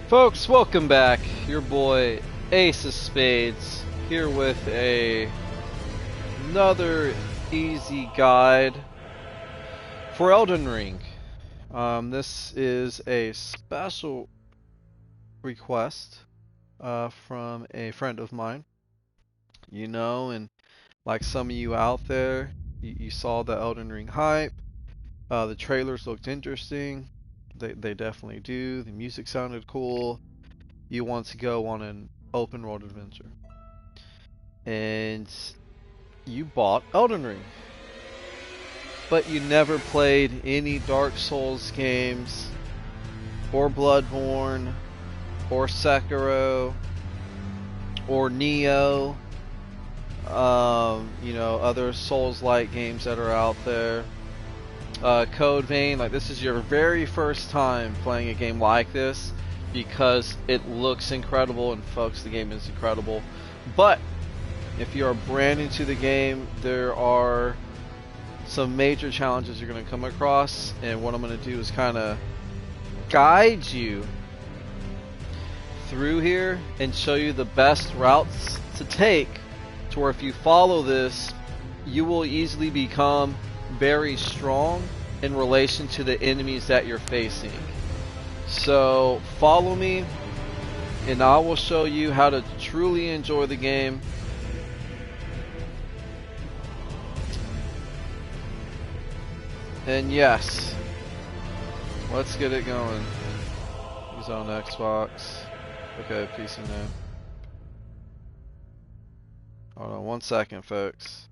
Folks, welcome back. Your boy Ace of Spades here with another easy guide for Elden Ring. This is a special request from a friend of mine. And like some of you out there, you saw the Elden Ring hype. The trailers looked interesting. They definitely do. The music sounded cool. You want to go on an open world adventure. And you bought Elden Ring. But you never played any Dark Souls games, or Bloodborne, or Sekiro, or Neo, other Souls-like games that are out there. Code Vein, like this is your very first time playing a game like this because it looks incredible, and folks, the game is incredible. But if you are brand new to the game, there are some major challenges you're going to come across, and what I'm going to do is kind of guide you through here and show you the best routes to take to where if you follow this, you will easily become very strong in relation to the enemies that you're facing. So follow me and I will show you how to truly enjoy the game. And yes, let's get it going. He's on Xbox. Okay, PC name. Hold on 1 second, folks.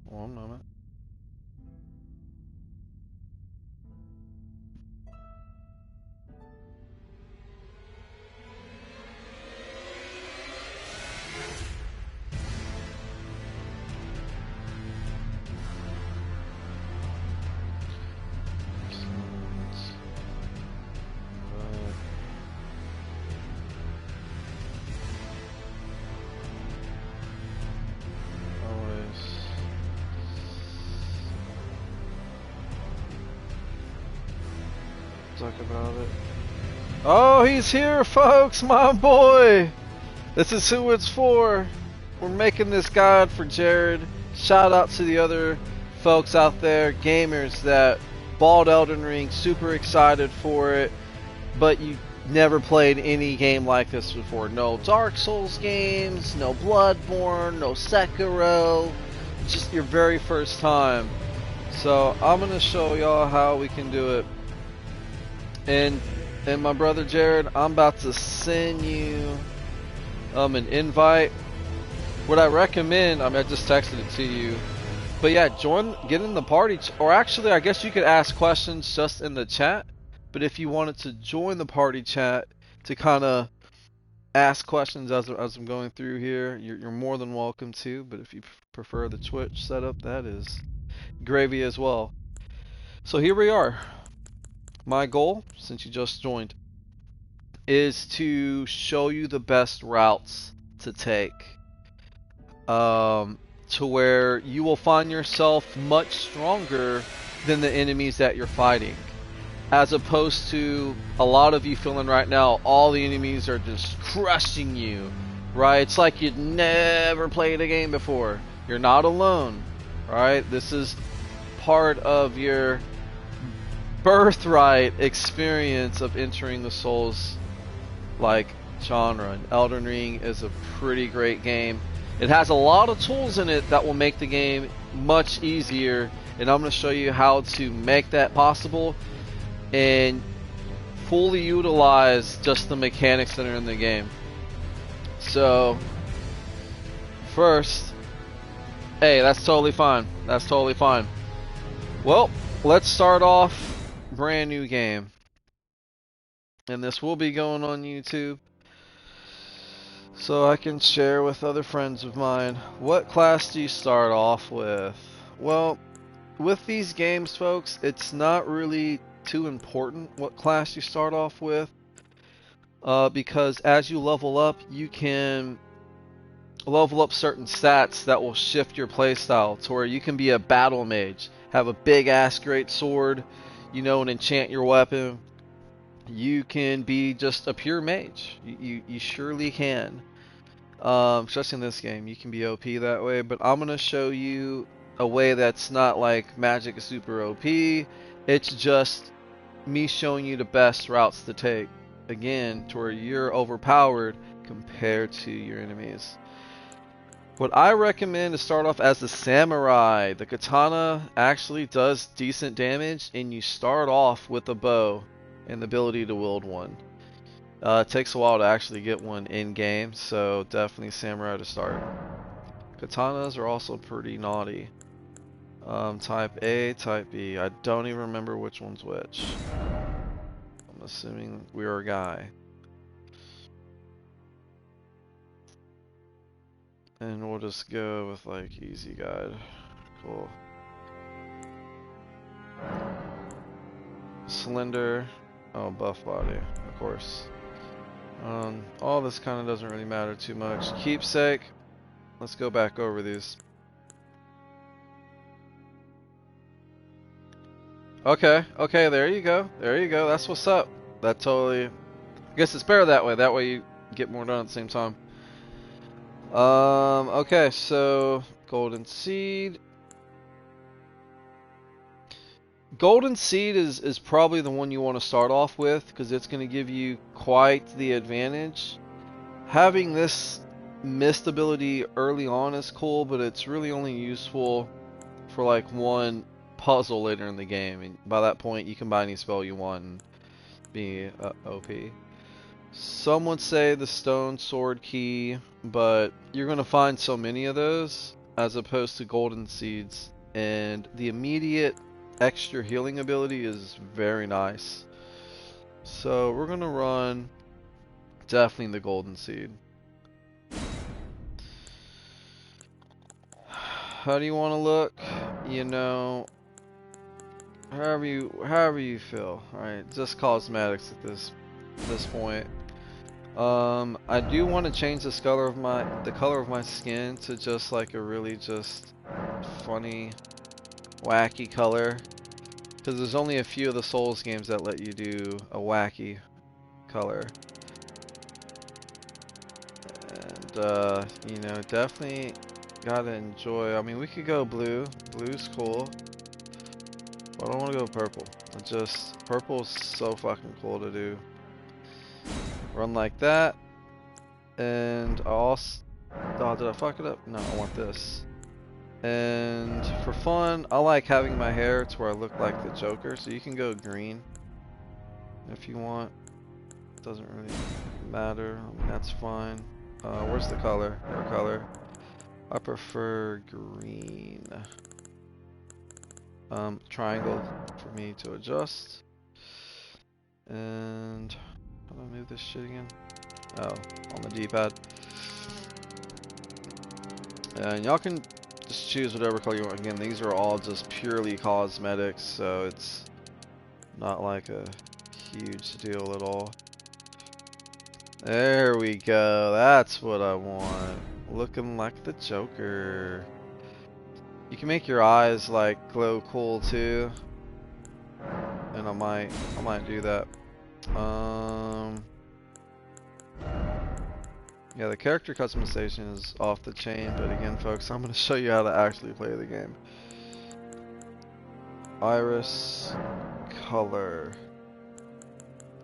One moment. Talk about it. Oh, he's here, folks, my boy. This is who it's for. We're making this guide for Jared. Shout out to the other folks out there, gamers that bought Elden Ring, super excited for it, but you never played any game like this before. No Dark Souls games, no Bloodborne, no Sekiro, just your very first time. So I'm gonna show y'all how we can do it. And my brother Jared, I'm about to send you an invite. What I recommend, I just texted it to you. But yeah, get in the party, or actually I guess you could ask questions just in the chat. But if you wanted to join the party chat to kind of ask questions as I'm going through here, you're more than welcome to. But if you prefer the Twitch setup, that is gravy as well. So here we are. My goal, since you just joined, is to show you the best routes to take to where you will find yourself much stronger than the enemies that you're fighting, as opposed to a lot of you feeling right now all the enemies are just crushing you, right? It's like you'd never played a game before. You're not alone, right? This is part of your birthright experience of entering the Souls like genre. And Elden Ring is a pretty great game. It has a lot of tools in it that will make the game much easier, and I'm going to show you how to make that possible and fully utilize just the mechanics that are in the game. So first, hey, that's totally fine. That's totally fine. Well, let's start off. Brand new game, and this will be going on YouTube so I can share with other friends of mine. What class do you start off with? Well, with these games, folks, it's not really too important what class you start off with. because as you level up, you can level up certain stats that will shift your playstyle to where you can be a battle mage, have a big ass great sword, you know, and enchant your weapon. You can be just a pure mage. You surely can. Especially in this game, you can be OP that way. But I'm gonna show you a way that's not like magic is super OP. It's just me showing you the best routes to take. Again, to where you're overpowered compared to your enemies. What I recommend is start off as the samurai. The katana actually does decent damage, and you start off with a bow and the ability to wield one. It takes a while to actually get one in game, so definitely samurai to start. Katanas are also pretty naughty. Type A, type B. I don't even remember which one's which. I'm assuming we're a guy. And we'll just go with like easy guide. Cool. Slender. Oh, buff body, of course. All this kind of doesn't really matter too much. Keepsake. Let's go back over these. Okay, okay, there you go. There you go. That's what's up. That totally... I guess it's better that way. That way you get more done at the same time. Okay, so... Golden Seed. Golden Seed is probably the one you want to start off with, because it's going to give you quite the advantage. Having this mist ability early on is cool, but it's really only useful for like one puzzle later in the game, and by that point you can buy any spell you want and be OP. Some would say the stone sword key, but you're going to find so many of those as opposed to golden seeds, and the immediate extra healing ability is very nice. So we're going to run definitely the golden seed. How do you want to look? You know, however you feel. Alright, just cosmetics at this point. I do want to change the color of my skin to just like a really just funny, wacky color, because there's only a few of the Souls games that let you do a wacky color. And you know, definitely gotta enjoy. I mean, we could go blue. Blue's cool. But I don't want to go purple. Purple's so fucking cool to do. Run like that. And also... Oh, did I fuck it up? No, I want this. And for fun, I like having my hair to where I look like the Joker. So you can go green if you want. Doesn't really matter. I mean, that's fine. Where's the color? Hair color. I prefer green. Triangle for me to adjust. And how do I move this shit again? Oh, on the D-pad. And y'all can just choose whatever color you want. Again, these are all just purely cosmetics, so it's not like a huge deal at all. There we go. That's what I want. Looking like the Joker. You can make your eyes like glow cool too, and I might do that. Yeah, the character customization is off the chain, but again, folks, I'm going to show you how to actually play the game. Iris, color.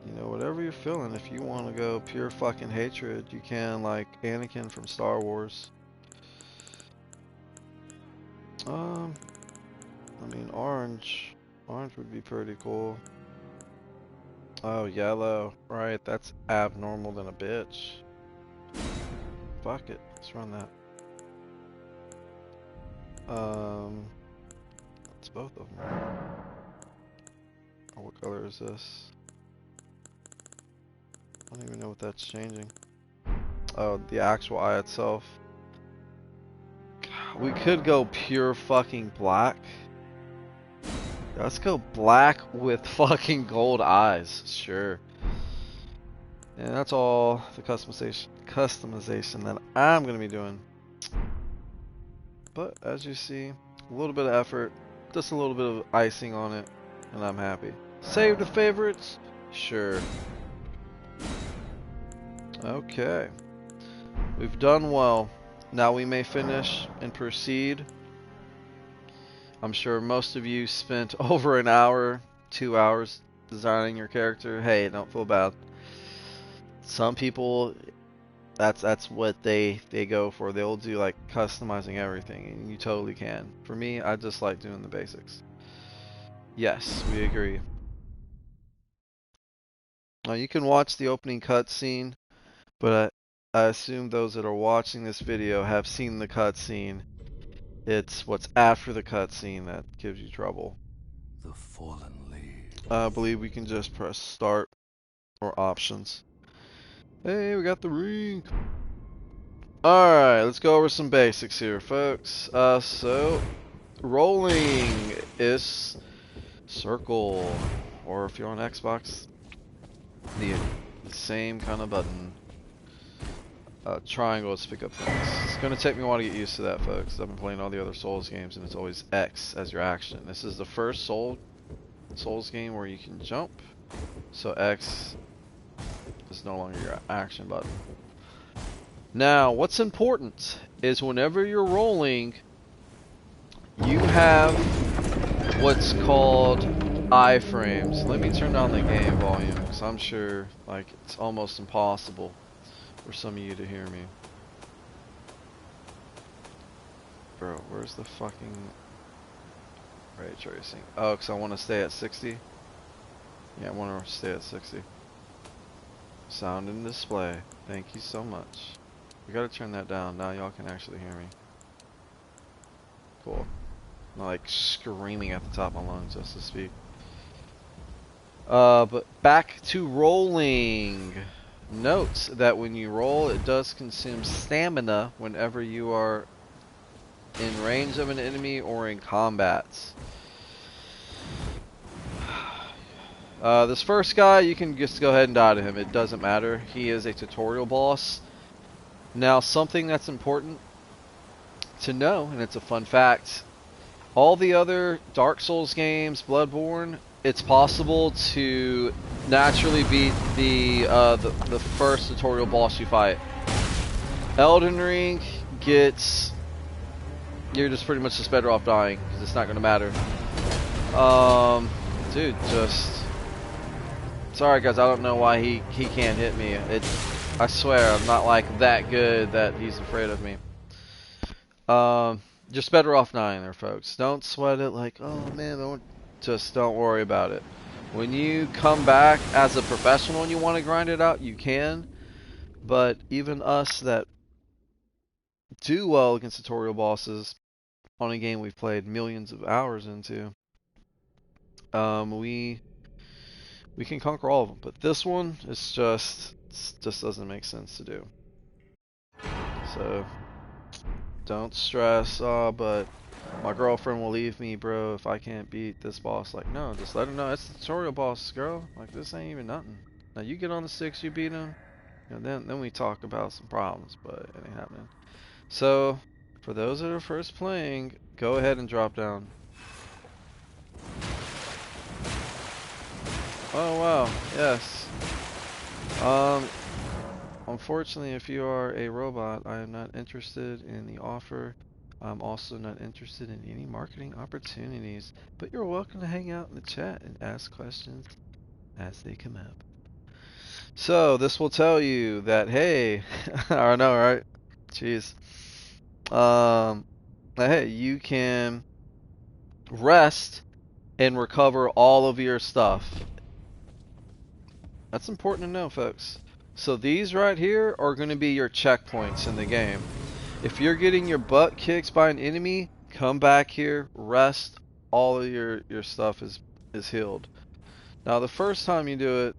You know, whatever you're feeling. If you want to go pure fucking hatred, you can, like Anakin from Star Wars. I mean, orange. Orange would be pretty cool. Oh, yellow. Right, that's abnormal than a bitch. Fuck it. Let's run that. It's both of them, right? Oh, what color is this? I don't even know what that's changing. Oh, the actual eye itself. We could go pure fucking black. Let's go black with fucking gold eyes. Sure. And that's all the customization that I'm going to be doing. But as you see, a little bit of effort, just a little bit of icing on it, and I'm happy. Save the favorites? Sure. Okay. We've done well. Now we may finish and proceed. I'm sure most of you spent over an hour, 2 hours designing your character. Hey, don't feel bad. Some people, that's what they go for. They'll do like customizing everything, and you totally can. For me, I just like doing the basics. Yes, we agree. Now you can watch the opening cutscene, but I assume those that are watching this video have seen the cutscene. It's what's after the cutscene that gives you trouble. The fallen lead. I believe we can just press start or options. Hey, we got the ring. Alright, let's go over some basics here, folks. So, rolling is circle, or if you're on Xbox, the same kind of button. Triangle is to pick up things. It's going to take me a while to get used to that, folks. I've been playing all the other Souls games, and it's always X as your action. This is the first Souls game where you can jump, so X is no longer your action button. Now, what's important is whenever you're rolling, you have what's called iframes. Let me turn down the game volume, because I'm sure like it's almost impossible for some of you to hear me. Bro, where's the fucking ray tracing? Oh, because I want to stay at 60? Yeah, I want to stay at 60. Sound and display. Thank you so much. We gotta turn that down. Now y'all can actually hear me. Cool. Not like screaming at the top of my lungs, just to speak. But back to rolling. Note that when you roll, it does consume stamina whenever you are in range of an enemy or in combat. This first guy, you can just go ahead and die to him. It doesn't matter. He is a tutorial boss. Now, something that's important to know, and it's a fun fact, all the other Dark Souls games, Bloodborne, it's possible to naturally beat the first tutorial boss you fight. Elden Ring gets, you're just pretty much just better off dying, because it's not going to matter. Dude, just, sorry guys, I don't know why he can't hit me. I swear, I'm not like that good that he's afraid of me. Just better off dying there, folks. Don't sweat it like, oh man, just don't worry about it. When you come back as a professional and you want to grind it out, you can. But even us that do well against tutorial bosses on a game we've played millions of hours into, we can conquer all of them. But this one is just doesn't make sense to do. So don't stress. But my girlfriend will leave me, bro, if I can't beat this boss. Like, no, just let her know it's the tutorial boss, girl. Like, this ain't even nothing. Now you get on the 6, you beat him, and then we talk about some problems, but it ain't happening. So, for those that are first playing, go ahead and drop down. Oh wow, yes. Unfortunately, if you are a robot, I am not interested in the offer. I'm also not interested in any marketing opportunities, but you're welcome to hang out in the chat and ask questions as they come up. So this will tell you that, hey, I know, right? Jeez. Hey, you can rest and recover all of your stuff. That's important to know, folks. So these right here are going to be your checkpoints in the game. If you're getting your butt kicked by an enemy, come back here, rest, all of your stuff is healed. Now the first time you do it,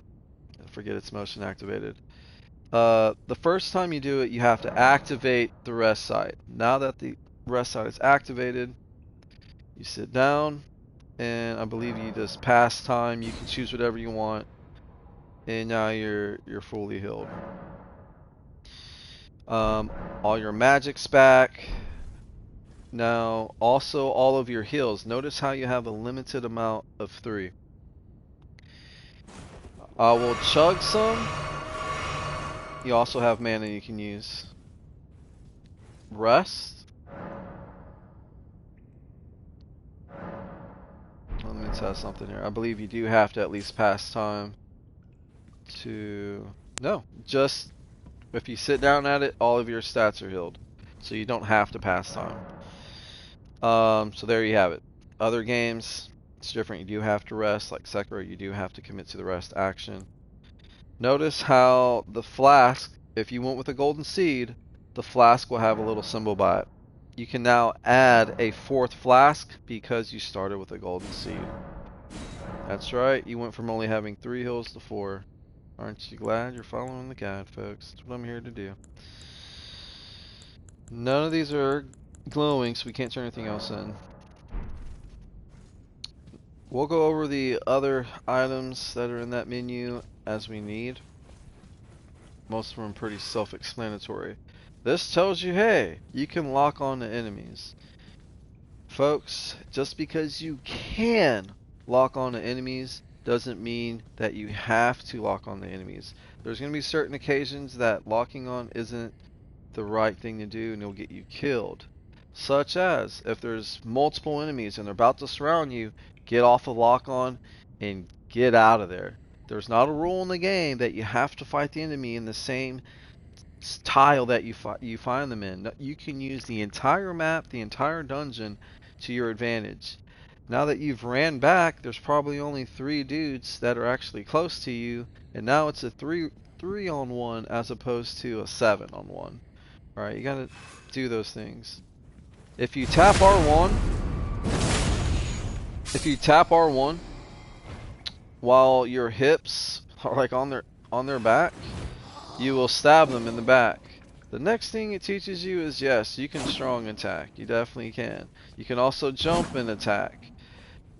I forget it's motion activated. The first time you do it, you have to activate the rest site. Now that the rest site is activated, you sit down, and I believe you just pass time. You can choose whatever you want. and now you're fully healed. All your magic's back. Now, also all of your heals. Notice how you have a limited amount of 3. I will chug some. You also have mana you can use. Rest. Let me test something here. I believe you do have to at least pass time to... No, just if you sit down at it, all of your stats are healed. So you don't have to pass time. So there you have it. Other games, it's different. You do have to rest. Like Sekiro, you do have to commit to the rest action. Notice how the flask, if you went with a golden seed, the flask will have a little symbol by it. You can now add a 4th flask because you started with a golden seed. That's right, you went from only having 3 heals to 4. Aren't you glad you're following the guide, folks? That's what I'm here to do. None of these are glowing, so we can't turn anything else in. We'll go over the other items that are in that menu as we need. Most of them are pretty self-explanatory. This tells you, hey, you can lock on to enemies. Folks, just because you can lock on to enemies doesn't mean that you have to lock on to enemies. There's going to be certain occasions that locking on isn't the right thing to do and it'll get you killed. Such as, if there's multiple enemies and they're about to surround you, get off of lock on and get out of there. There's not a rule in the game that you have to fight the enemy in the same tile that you find them in. You can use the entire map, the entire dungeon to your advantage. Now that you've ran back, there's probably only 3 dudes that are actually close to you, and now it's a 3-on-1 as opposed to a 7-on-1. Alright, you gotta do those things. If you tap R1, while your hips are like on their back, you will stab them in the back. The next thing it teaches you is, yes, you can strong attack. You definitely can. You can also jump and attack.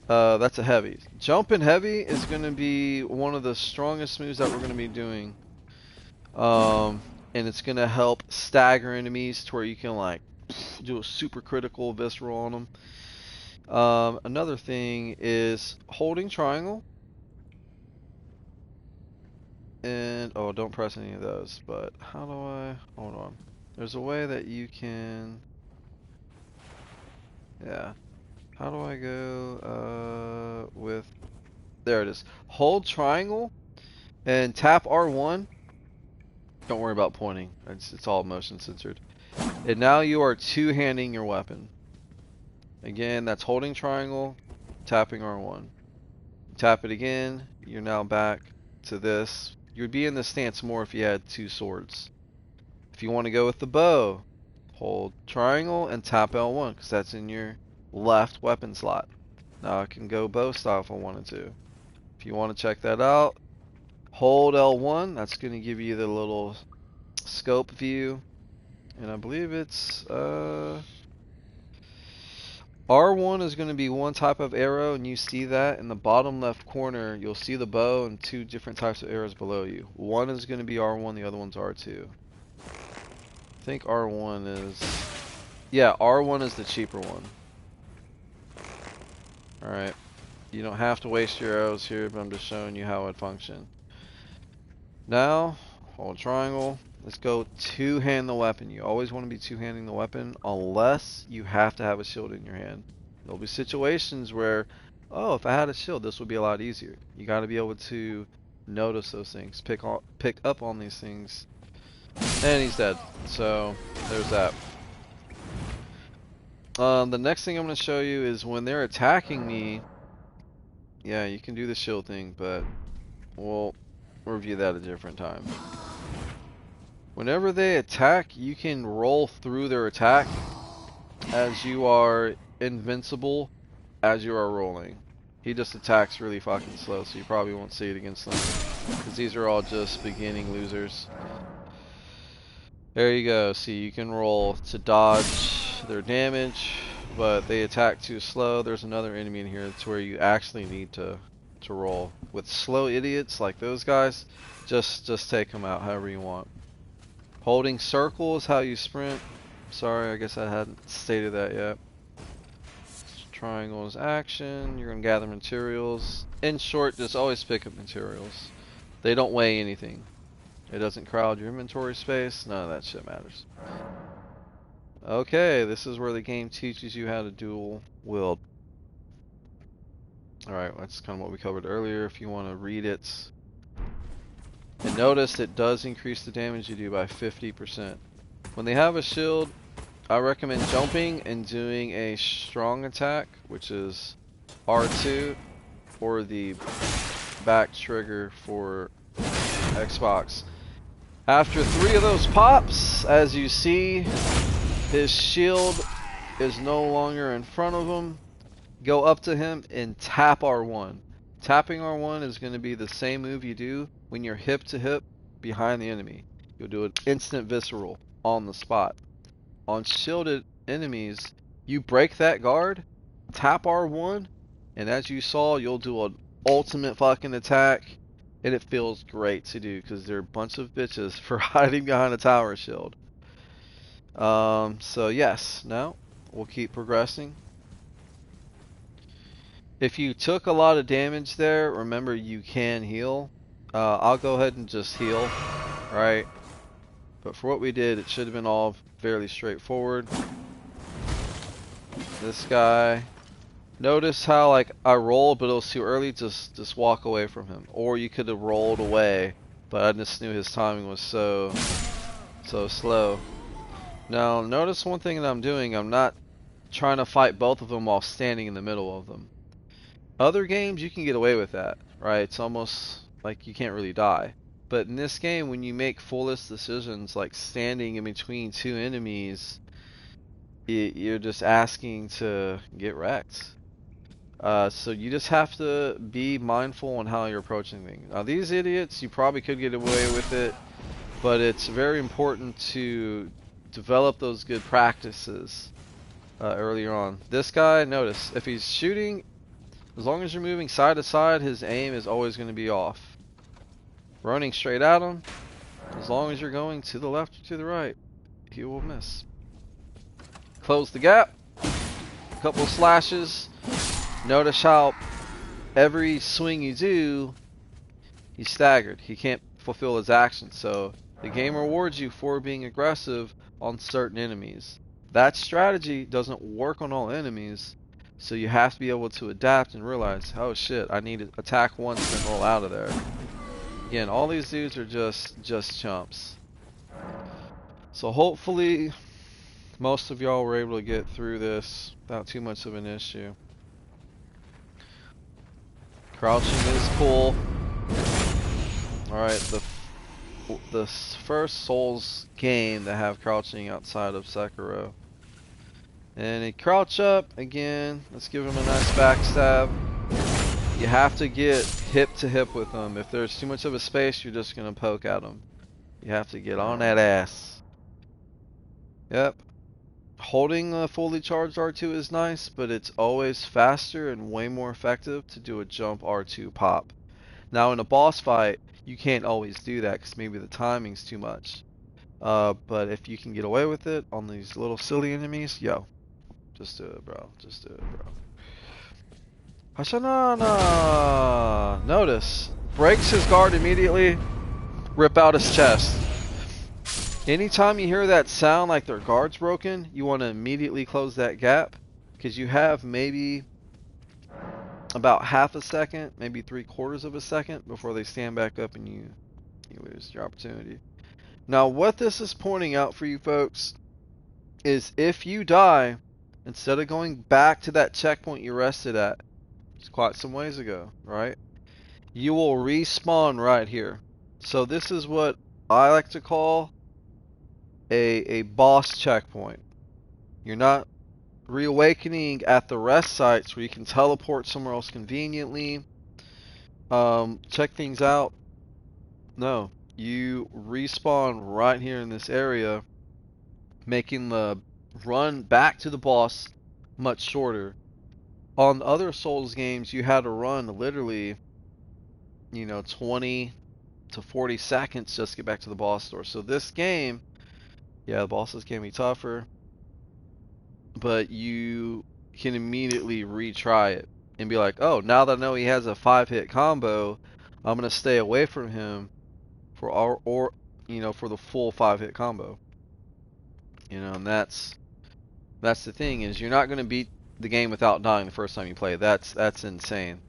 That's a heavy. Jump and heavy is going to be one of the strongest moves that we're going to be doing. And it's going to help stagger enemies to where you can like do a super critical visceral on them. Another thing is holding triangle. And, oh, don't press any of those, but how do I, hold on. There's a way that you can, yeah. How do I go, with, there it is. Hold triangle and tap R1. Don't worry about pointing. It's all motion censored. And now you are two-handing your weapon. Again, that's holding triangle, tapping R1. Tap it again, you're now back to this. You would be in this stance more if you had 2 swords. If you want to go with the bow, hold triangle and tap L1 because that's in your left weapon slot. Now I can go bow style if I wanted to. If you want to check that out, hold L1. That's going to give you the little scope view. And I believe it's R1 is going to be one type of arrow, and you see that in the bottom left corner. You'll see the bow and 2 different types of arrows below you. One is going to be R1, the other one's R2. I think R1 is, yeah, R1 is the cheaper one. Alright, you don't have to waste your arrows here, but I'm just showing you how it functions. Now, hold triangle. Let's go two-hand the weapon. You always want to be two-handing the weapon unless you have to have a shield in your hand. There'll be situations where, oh, if I had a shield, this would be a lot easier. You got to be able to notice those things, pick up on these things. And he's dead. So there's that. The next thing I'm going to show you is when they're attacking me. Yeah, you can do the shield thing, but we'll review that at a different time. Whenever they attack, you can roll through their attack as you are invincible as you are rolling. He just attacks really fucking slow, so you probably won't see it against them. Because these are all just beginning losers. There you go. See, you can roll to dodge their damage, but they attack too slow. There's another enemy in here to where you actually need to to roll. With slow idiots like those guys, just take them out however you want. Holding circle is how you sprint. Sorry, I guess I hadn't stated that yet. Triangle is action. You're gonna gather materials. In short, just always pick up materials. They don't weigh anything. It doesn't crowd your inventory space. None of that shit matters. Okay, this is where the game teaches you how to dual wield. Alright, that's kind of what we covered earlier. If you want to read it. And notice it does increase the damage you do by 50%. When they have a shield, I recommend jumping and doing a strong attack, which is R2, or the back trigger for Xbox. After 3 of those pops, as you see, his shield is no longer in front of him. Go up to him and tap R1. Tapping R1 is going to be the same move you do when you're hip to hip behind the enemy. You'll do an instant visceral on the spot. On shielded enemies, you break that guard, tap R1, and as you saw, you'll do an ultimate fucking attack, and it feels great to do because they're a bunch of bitches for hiding behind a tower shield. So yes, now we'll keep progressing. If you took a lot of damage there, remember you can heal. I'll go ahead and just heal, right? But for what we did, it should have been all fairly straightforward. This guy, notice how like I rolled, but it was too early. Just walk away from him, or you could have rolled away, but I just knew his timing was so slow. Now notice one thing that I'm doing. I'm not trying to fight both of them while standing in the middle of them. Other games you can get away with that, right? It's almost like you can't really die. But in this game, when you make foolish decisions like standing in between 2 enemies, you're just asking to get wrecked. So you just have to be mindful on how you're approaching things. Now these idiots, you probably could get away with it, but it's very important to develop those good practices earlier on. This guy, notice, if he's shooting, as long as you're moving side to side, his aim is always going to be off. Running straight at him, as long as you're going to the left or to the right, he will miss. Close the gap. A couple slashes. Notice how every swing you do, he's staggered. He can't fulfill his action. So the game rewards you for being aggressive on certain enemies. That strategy doesn't work on all enemies. So you have to be able to adapt and realize, oh shit, I need to attack once and roll out of there. Again, all these dudes are just chumps. So hopefully most of y'all were able to get through this without too much of an issue. Crouching is cool. Alright, the first Souls game that have crouching outside of Sekiro. And he crouch up again. Let's give him a nice backstab. You have to get hip to hip with him. If there's too much of a space, you're just gonna poke at him. You have to get on that ass. Yep. Holding a fully charged R2 is nice, but it's always faster and way more effective to do a jump R2 pop. Now in a boss fight, you can't always do that because maybe the timing's too much. But if you can get away with it on these little silly enemies, yo. Just do it, bro. Just do it, bro. Hashanana! Notice. Breaks his guard immediately. Rip out his chest. Anytime you hear that sound like their guard's broken, you want to immediately close that gap. Because you have maybe about half a second, maybe 3/4 of a second before they stand back up and you lose your opportunity. Now what this is pointing out for you folks is if you die, instead of going back to that checkpoint you rested at, it's quite some ways ago, right? You will respawn right here. So this is what I like to call a boss checkpoint. You're not reawakening at the rest sites where you can teleport somewhere else conveniently, check things out. No, you respawn right here in this area, making the run back to the boss much shorter. On other Souls games, you had to run literally you know, 20 to 40 seconds just to get back to the boss door. So this game, yeah, the bosses can be tougher, but you can immediately retry it and be like, oh, now that I know he has a 5-hit combo, I'm gonna stay away from him for or you know, for the full 5-hit combo. You know, and that's the thing, is you're not gonna beat the game without dying the first time you play. That's insane.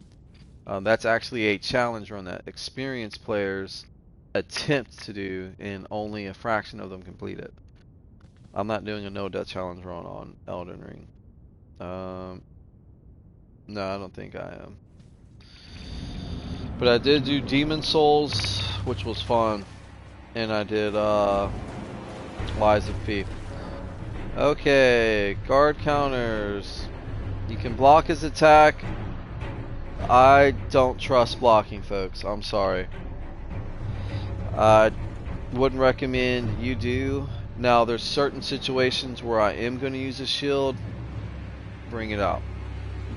That's actually a challenge run that experienced players attempt to do, and only a fraction of them complete it. I'm not doing a no-death challenge run on Elden Ring. No, I don't think I am. But I did do Demon Souls, which was fun. And I did Lies of P. Okay, guard counters. You can block his attack. I don't trust blocking, folks. I'm sorry. I wouldn't recommend you do. Now, there's certain situations where I am going to use a shield. Bring it out.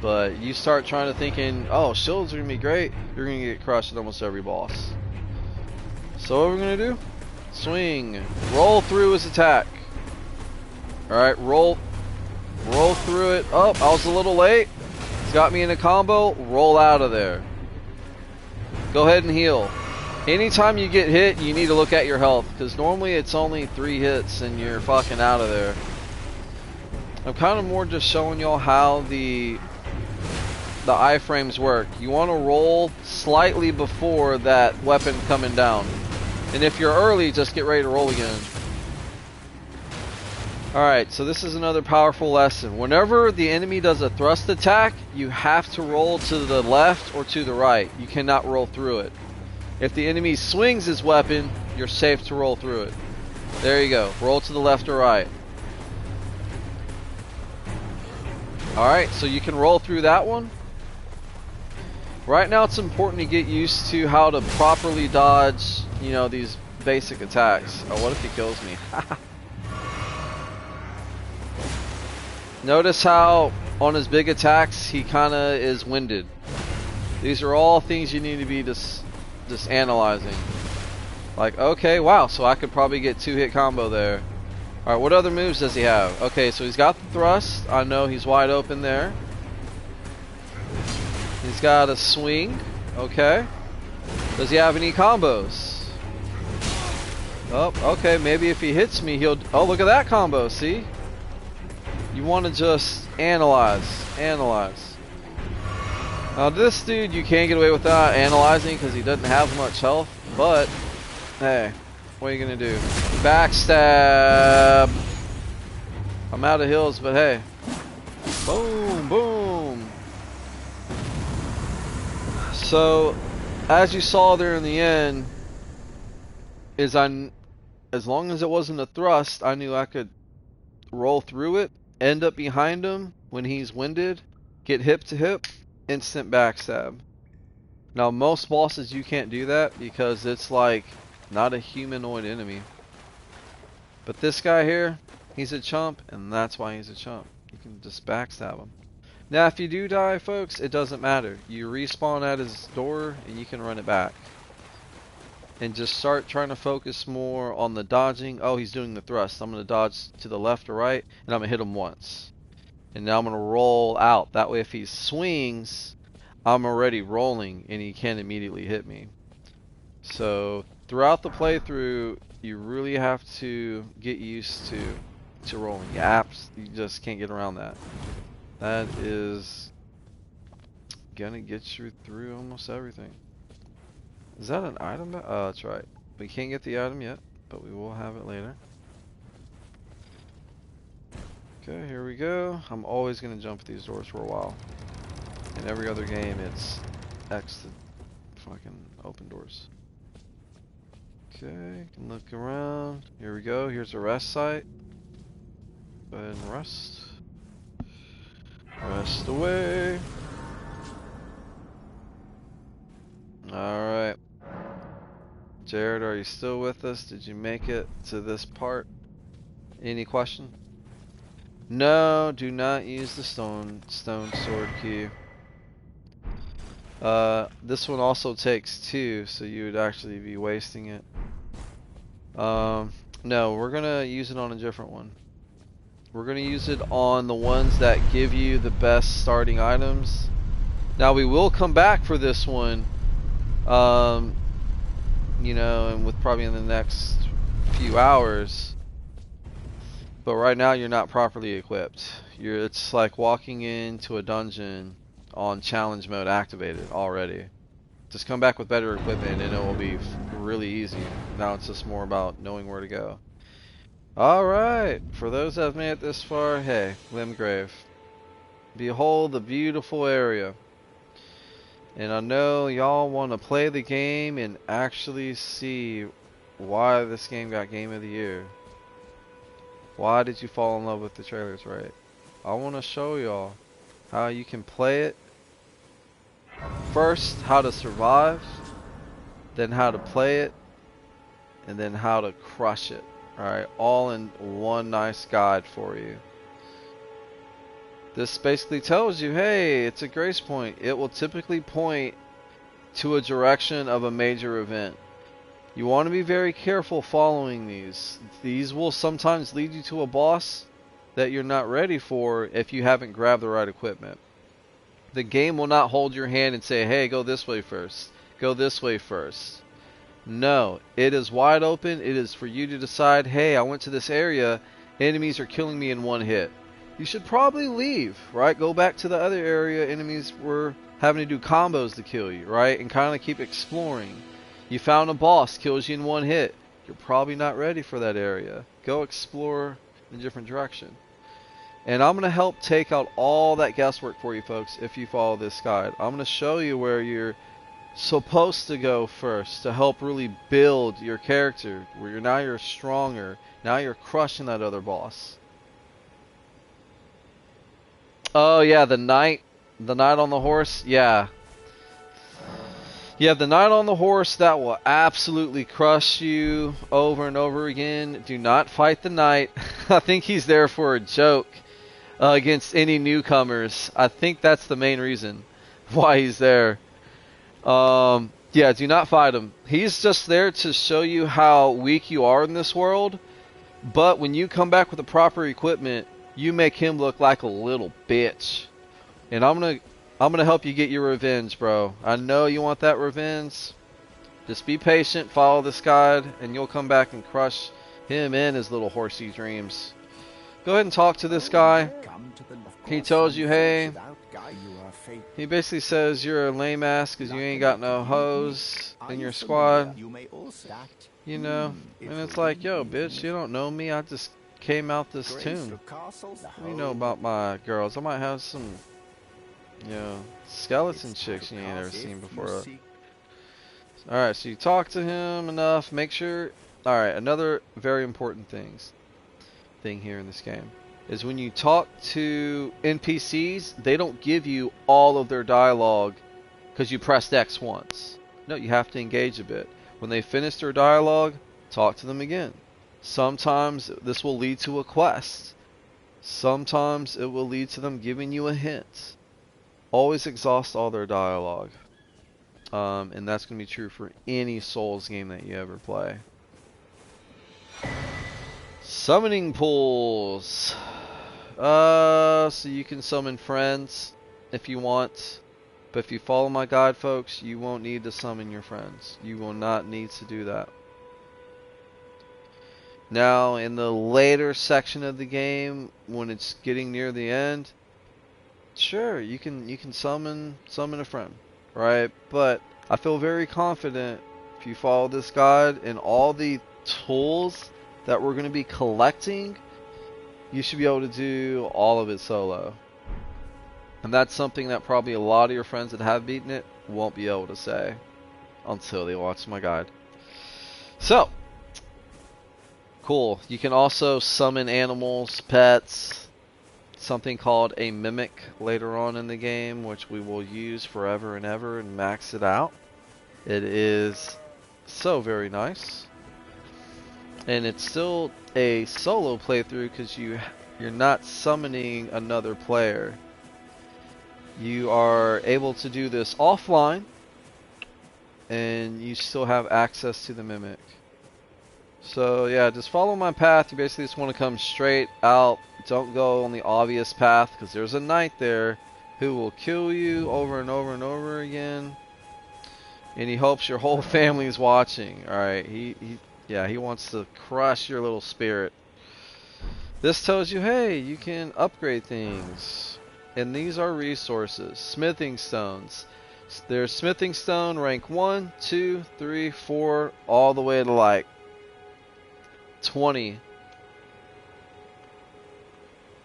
But you start trying to thinking, oh, shields are going to be great, you're going to get crushed at almost every boss. So what we're going to do? Swing. Roll through his attack. Alright, roll through it. Oh, I was a little late. He's got me in a combo. Roll out of there. Go ahead and heal. Anytime you get hit, you need to look at your health, because normally it's only 3 hits and you're fucking out of there. I'm kind of more just showing y'all how the iframes work. You want to roll slightly before that weapon coming down. And if you're early, just get ready to roll again. Alright, so this is another powerful lesson. Whenever the enemy does a thrust attack, you have to roll to the left or to the right. You cannot roll through it. If the enemy swings his weapon, you're safe to roll through it. There you go. Roll to the left or right. Alright, so you can roll through that one. Right now it's important to get used to how to properly dodge, you know, these basic attacks. Oh, what if he kills me? Notice how on his big attacks he kind of is winded. These are all things you need to be just analyzing. Like, okay, wow, so I could probably get 2-hit combo there. Alright, what other moves does he have? Okay, so he's got the thrust. I know he's wide open there. He's got a swing. Okay. Does he have any combos? Oh, okay, maybe if he hits me, he'll... Oh, look at that combo, see? You want to just analyze. Now this dude you can't get away without analyzing because he doesn't have much health, but hey, what are you gonna do? Backstab. I'm out of heals, but hey. Boom, boom. So, as you saw there in the end, as long as it wasn't a thrust, I knew I could roll through it, end up behind him when he's winded, get hip to hip, instant backstab. Now most bosses you can't do that because it's like not a humanoid enemy. But this guy here, he's a chump, and that's why he's a chump. You can just backstab him. Now if you do die, folks, it doesn't matter. You respawn at his door and you can run it back. And just start trying to focus more on the dodging. Oh, he's doing the thrust. I'm going to dodge to the left or right, and I'm going to hit him once. And now I'm going to roll out. That way if he swings, I'm already rolling and he can't immediately hit me. So throughout the playthrough, you really have to get used to rolling. You just can't get around that. That is going to get you through almost everything. Is that an item? Oh, that's right. We can't get the item yet, but we will have it later. Okay, here we go. I'm always going to jump at these doors for a while. In every other game, it's X to fucking open doors. Okay, can look around. Here we go. Here's a rest site. Go ahead and rest. Rest away. Alright. Jared, are you still with us? Did you make it to this part? Any question? No, do not use the stone sword key. This one also takes 2, so you would actually be wasting it. No, we're gonna use it on a different one. We're gonna use it on the ones that give you the best starting items. Now we will come back for this one, you know, and with probably in the next few hours. But right now you're not properly equipped. It's like walking into a dungeon on challenge mode activated already. Just come back with better equipment and it will be really easy. Now it's just more about knowing where to go. Alright, for those that have made it this far, hey, Limgrave. Behold the beautiful area. And I know y'all want to play the game and actually see why this game got Game of the Year. Why did you fall in love with the trailers, right? I want to show y'all how you can play it. First, how to survive, then how to play it, and then how to crush it. Alright, all in one nice guide for you. This basically tells you, hey, it's a grace point. It will typically point to a direction of a major event. You want to be very careful following these. These will sometimes lead you to a boss that you're not ready for if you haven't grabbed the right equipment. The game will not hold your hand and say, hey, go this way first. Go this way first. No, it is wide open. It is for you to decide, hey, I went to this area. Enemies are killing me in one hit. You should probably leave, right? Go back to the other area. Enemies were having to do combos to kill you, right? And kind of keep exploring. You found a boss, kills you in one hit. You're probably not ready for that area. Go explore in a different direction. And I'm going to help take out all that guesswork for you folks if you follow this guide. I'm going to show you where you're supposed to go first to help really build your character. Where now you're stronger. Now you're crushing that other boss. Oh yeah, the knight on the horse. Yeah. Yeah, the knight on the horse, that will absolutely crush you over and over again. Do not fight the knight. I think he's there for a joke. Against any newcomers. I think that's the main reason why he's there. Yeah, do not fight him. He's just there to show you how weak you are in this world. But when you come back with the proper equipment, you make him look like a little bitch. And I'm gonna help you get your revenge, bro. I know you want that revenge. Just be patient, follow this guide, and you'll come back and crush him and his little horsey dreams. Go ahead and talk to this guy. He tells you, hey, he basically says you're a lame ass because you ain't got no hoes in your squad. You know, and it's like, yo, bitch, you don't know me. I just came out this tomb. What do you know about my girls? I might have some, you know, skeleton chicks you ain't ever seen before. Alright, so you talk to him enough. Make sure. Alright, another very important thing here in this game is when you talk to NPCs, they don't give you all of their dialogue because you pressed X once. No, you have to engage a bit. When they finish their dialogue, talk to them again. Sometimes this will lead to a quest. Sometimes it will lead to them giving you a hint. Always exhaust all their dialogue. And that's going to be true for any Souls game that you ever play. Summoning pools. So you can summon friends if you want. But if you follow my guide, folks, you won't need to summon your friends. You will not need to do that. Now, in the later section of the game, when it's getting near the end, sure, you can summon a friend, right? But I feel very confident if you follow this guide and all the tools that we're going to be collecting, you should be able to do all of it solo. And that's something that probably a lot of your friends that have beaten it won't be able to say until they watch my guide. So, cool. You can also summon animals, pets, something called a mimic later on in the game, which we will use forever and ever and max it out. It is so very nice. And it's still a solo playthrough because you're not summoning another player. You are able to do this offline, and you still have access to the Mimic. So yeah, just follow my path. You basically just want to come straight out. Don't go on the obvious path, because there's a knight there who will kill you over and over and over again. And he hopes your whole family is watching. Alright, he wants to crush your little spirit. This tells you, hey, you can upgrade things. And these are resources. Smithing stones. There's smithing stone rank 1, 2, 3, 4, all the way to like 20.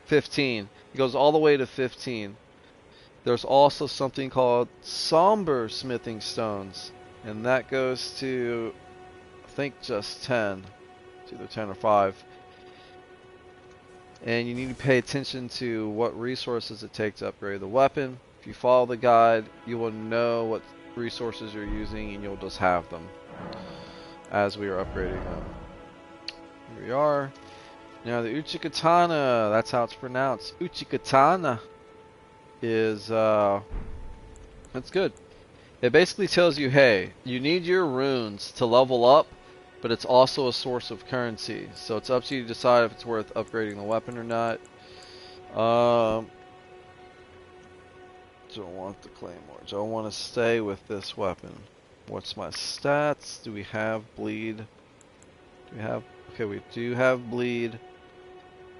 15. It goes all the way to 15. There's also something called somber smithing stones. And that goes to, I think, just 10. It's either 10 or 5. And you need to pay attention to what resources it takes to upgrade the weapon. If you follow the guide, you will know what resources you're using, and you'll just have them as we are upgrading them. Here we are. Now the Uchikatana, that's how it's pronounced. Uchikatana is, that's good. It basically tells you, hey, you need your runes to level up, but it's also a source of currency. So it's up to you to decide if it's worth upgrading the weapon or not. Don't want the claymore. Don't want to stay with this weapon. What's my stats? Do we have bleed? Do we have... Okay, we do have bleed.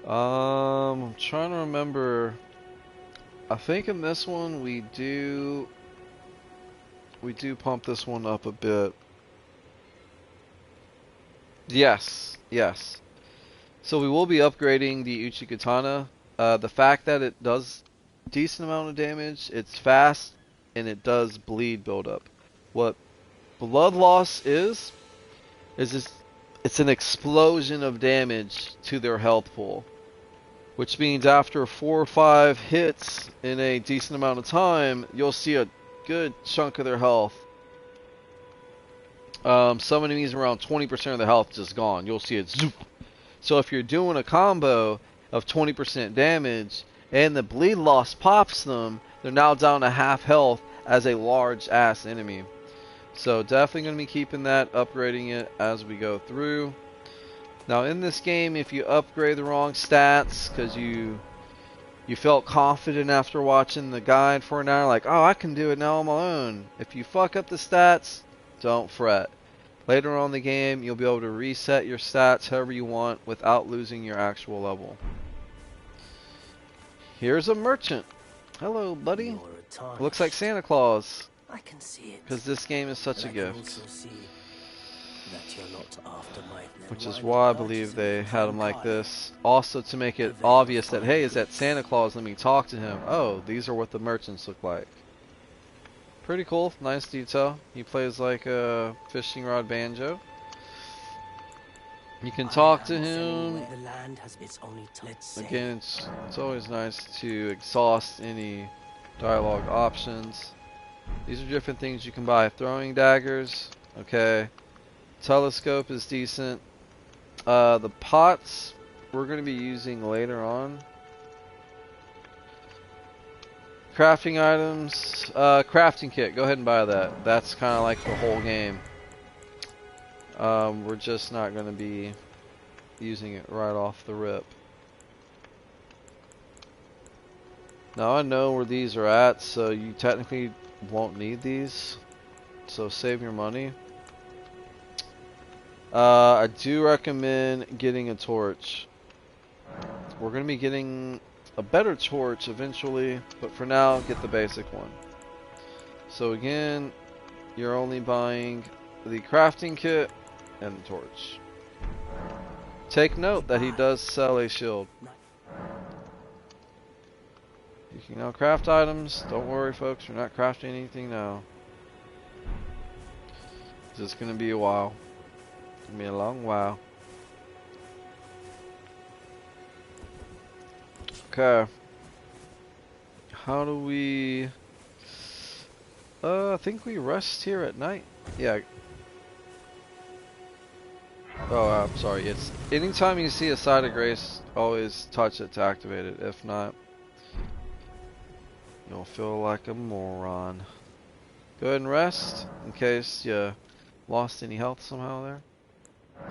I'm trying to remember. I think in this one we do pump this one up a bit. Yes, yes. So we will be upgrading the Uchikatana. The fact that it does decent amount of damage, it's fast, and it does bleed buildup. What blood loss is this, it's an explosion of damage to their health pool. Which means after 4 or 5 hits in a decent amount of time, you'll see a good chunk of their health. Some enemies around 20% of the health just gone. You'll see it zoop. So if you're doing a combo of 20% damage and the bleed loss pops them, they're now down to half health as a large ass enemy. So definitely going to be keeping that, upgrading it as we go through. Now in this game, if you upgrade the wrong stats because you felt confident after watching the guide for an hour, like, oh, I can do it now on my own. If you fuck up the stats, don't fret. Later on in the game, you'll be able to reset your stats however you want without losing your actual level. Here's a merchant. Hello, buddy. Looks like Santa Claus. I can see it. Because this game is such a gift. That you're not after my Which is why I believe they had him like this. Also to make it obvious that, hey, is that Santa Claus? Let me talk to him. Oh, these are what the merchants look like. Pretty cool. Nice detail. He plays like a fishing rod banjo. You can talk to him. Again, it's always nice to exhaust any dialogue options. These are different things you can buy. Throwing daggers. Okay. Telescope is decent. The pots we're going to be using later on. Crafting items. Crafting kit. Go ahead and buy that. That's kind of like the whole game. We're just not going to be using it right off the rip. Now I know where these are at, so you technically won't need these. So save your money. I do recommend getting a torch. We're going to be getting a better torch eventually, but for now, get the basic one. So again, you're only buying the crafting kit and the torch. Take note that he does sell a shield. You can now craft items. Don't worry, folks, we're not crafting anything now. It's just going to be a while. It's going to be a long while. Okay. How do we... I think we rest here at night. Yeah. Oh, I'm sorry. It's anytime you see a side of grace, always touch it to activate it. If not, You'll feel like a moron. Go ahead and rest in case you lost any health somehow there.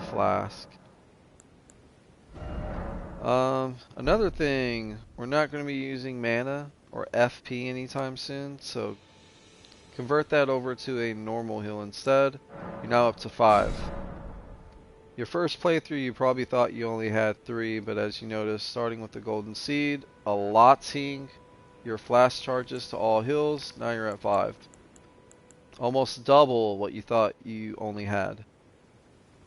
Flask. Another thing, we're not going to be using mana or FP anytime soon, so convert that over to a normal heal instead. You're now up to 5. Your first playthrough you probably thought you only had 3, but as you notice, starting with the golden seed, allotting your flash charges to all heals, now you're at 5. Almost double what you thought you only had.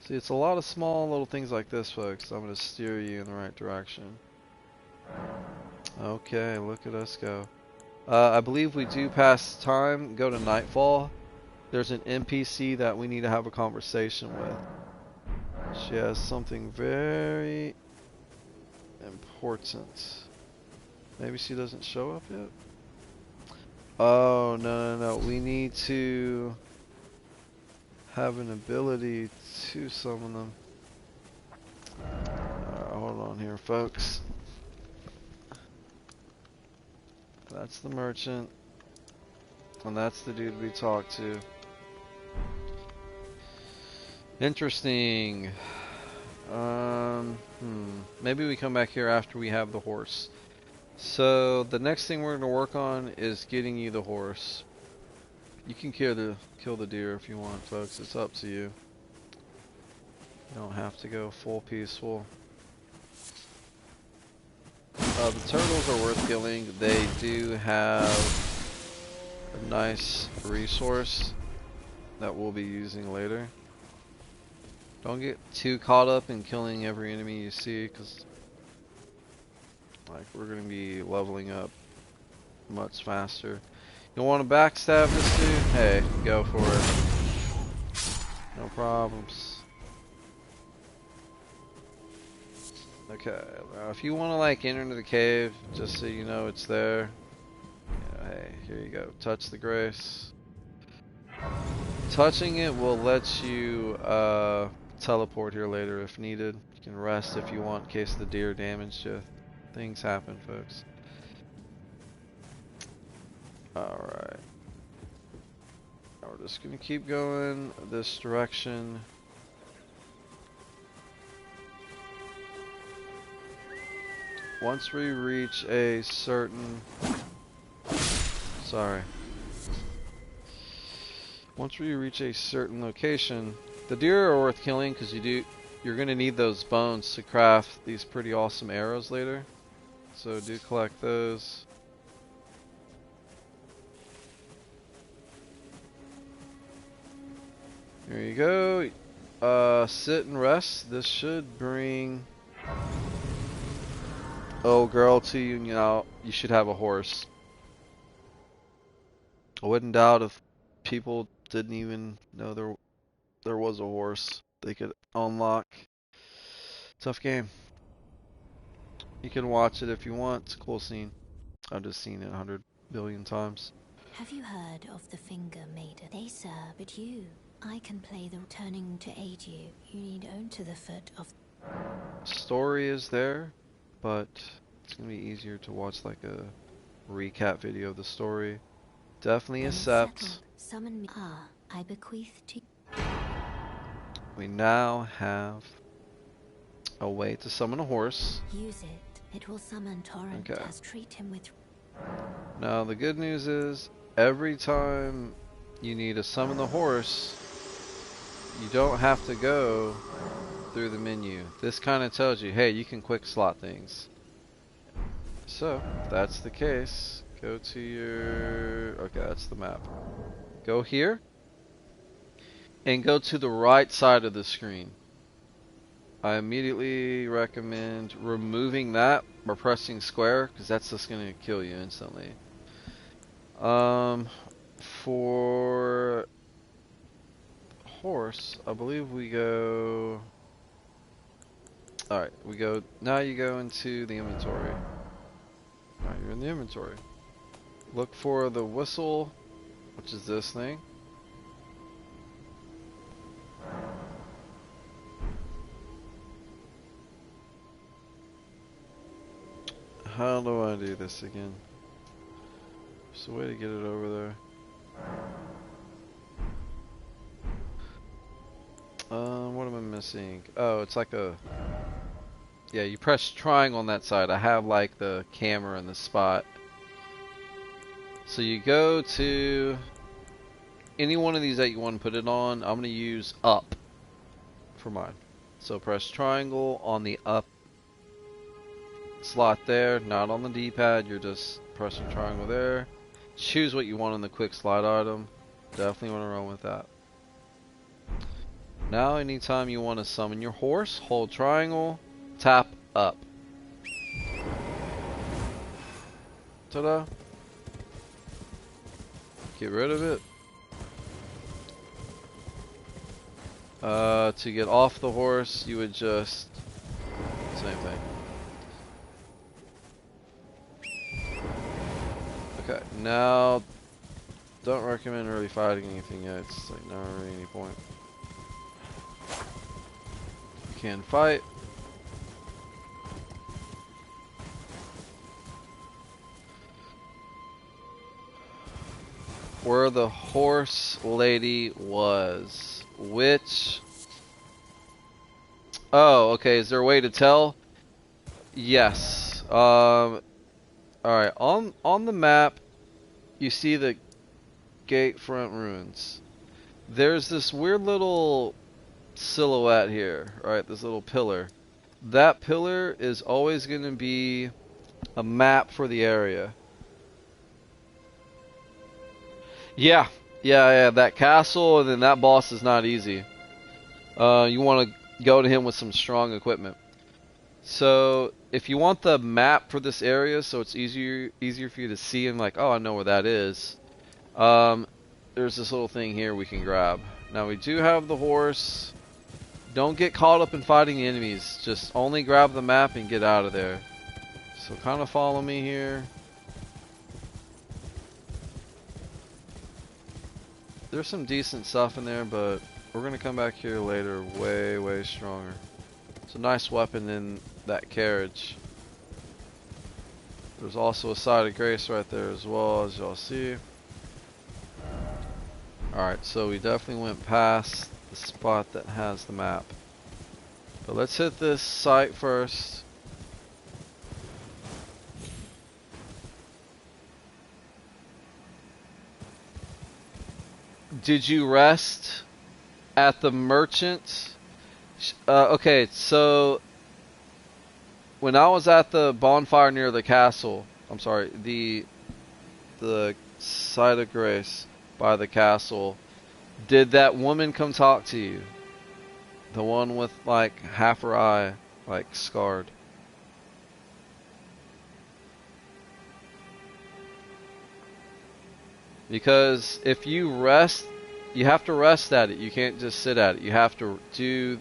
See, it's a lot of small little things like this, folks. I'm going to steer you in the right direction. Okay, look at us go. I believe we do pass time, go to Nightfall. There's an NPC that we need to have a conversation with. She has something very important. Maybe she doesn't show up yet? Oh, no. We need to have an ability to summon them. Hold on here, folks. That's the merchant. And that's the dude we talked to. Interesting. Maybe we come back here after we have the horse. So the next thing we're going to work on is getting you the horse. You can kill the deer if you want, folks. It's up to you. You don't have to go full peaceful. The turtles are worth killing. They do have a nice resource that we'll be using later. Don't get too caught up in killing every enemy you see, because like we're going to be leveling up much faster. You want to backstab this dude? Hey, go for it. No problems. Okay, now if you want to like enter into the cave, just so you know it's there. Yeah, hey, here you go. Touch the grace. Touching it will let you teleport here later if needed. You can rest if you want in case the deer damaged you. Things happen, folks. Alright. Now we're just going to keep going this direction. Once we reach a certain... Sorry. Once we reach a certain location, the deer are worth killing because you're going to need those bones to craft these pretty awesome arrows later. So do collect those. There you go. Sit and rest. This should bring old girl to you. You know, you should have a horse. I wouldn't doubt if people didn't even know there was a horse they could unlock. Tough game. You can watch it if you want. It's a cool scene. I've just seen it 100 billion times. Have you heard of the Finger Maiden? They serve but you. I can play them turning to aid you. You need own to the foot of... Story is there, but it's going to be easier to watch like a recap video of the story. Definitely accept. Summon me. Ah, I bequeath to... We now have a way to summon a horse. Use it. It will summon Torrent. Okay. As treat him with... Now the good news is, every time you need to summon the horse, you don't have to go through the menu. This kind of tells you, hey, you can quick slot things. So, if that's the case, go to your... Okay, that's the map. Go here, and go to the right side of the screen. I immediately recommend removing that by pressing square, because that's just going to kill you instantly. For horse, I believe we go... Alright, we go... Now you go into the inventory. Alright, you're in the inventory. Look for the whistle, which is this thing. How do I do this again? a way to get it over there. What am I missing? Oh, it's like a... Yeah, you press triangle on that side. I have like the camera in the spot. So you go to any one of these that you want to put it on. I'm going to use up for mine. So press triangle on the up slot there, not on the D-pad. You're just pressing triangle there. Choose what you want on the quick slide item. Definitely want to run with that. Now anytime you want to summon your horse, hold triangle, tap up. Ta-da! Get rid of it. To get off the horse, you would just... Same thing. Okay, now... Don't recommend really fighting anything yet. It's like not really any point. You can fight. Where the horse lady was. Which... Oh, okay. Is there a way to tell? Yes. Alright. On the map, you see the Gatefront ruins. There's this weird little silhouette here. Right? This little pillar. That pillar is always going to be a map for the area. Yeah, that castle and then that boss is not easy. You want to go to him with some strong equipment. So, if you want the map for this area so it's easier for you to see and like, oh, I know where that is. There's this little thing here we can grab. Now we do have the horse. Don't get caught up in fighting enemies. Just only grab the map and get out of there. So kind of follow me here. There's some decent stuff in there, but we're going to come back here later way, way stronger. It's a nice weapon in that carriage. There's also a side of grace right there as well, as y'all see. Alright, so we definitely went past the spot that has the map. But let's hit this site first. Did you rest at the merchant? Okay, so when I was at the bonfire near the castle, I'm sorry, the site of grace by the castle, did that woman come talk to you? The one with like half her eye like scarred. Because if you rest, you have to rest at it. You can't just sit at it. You have to do...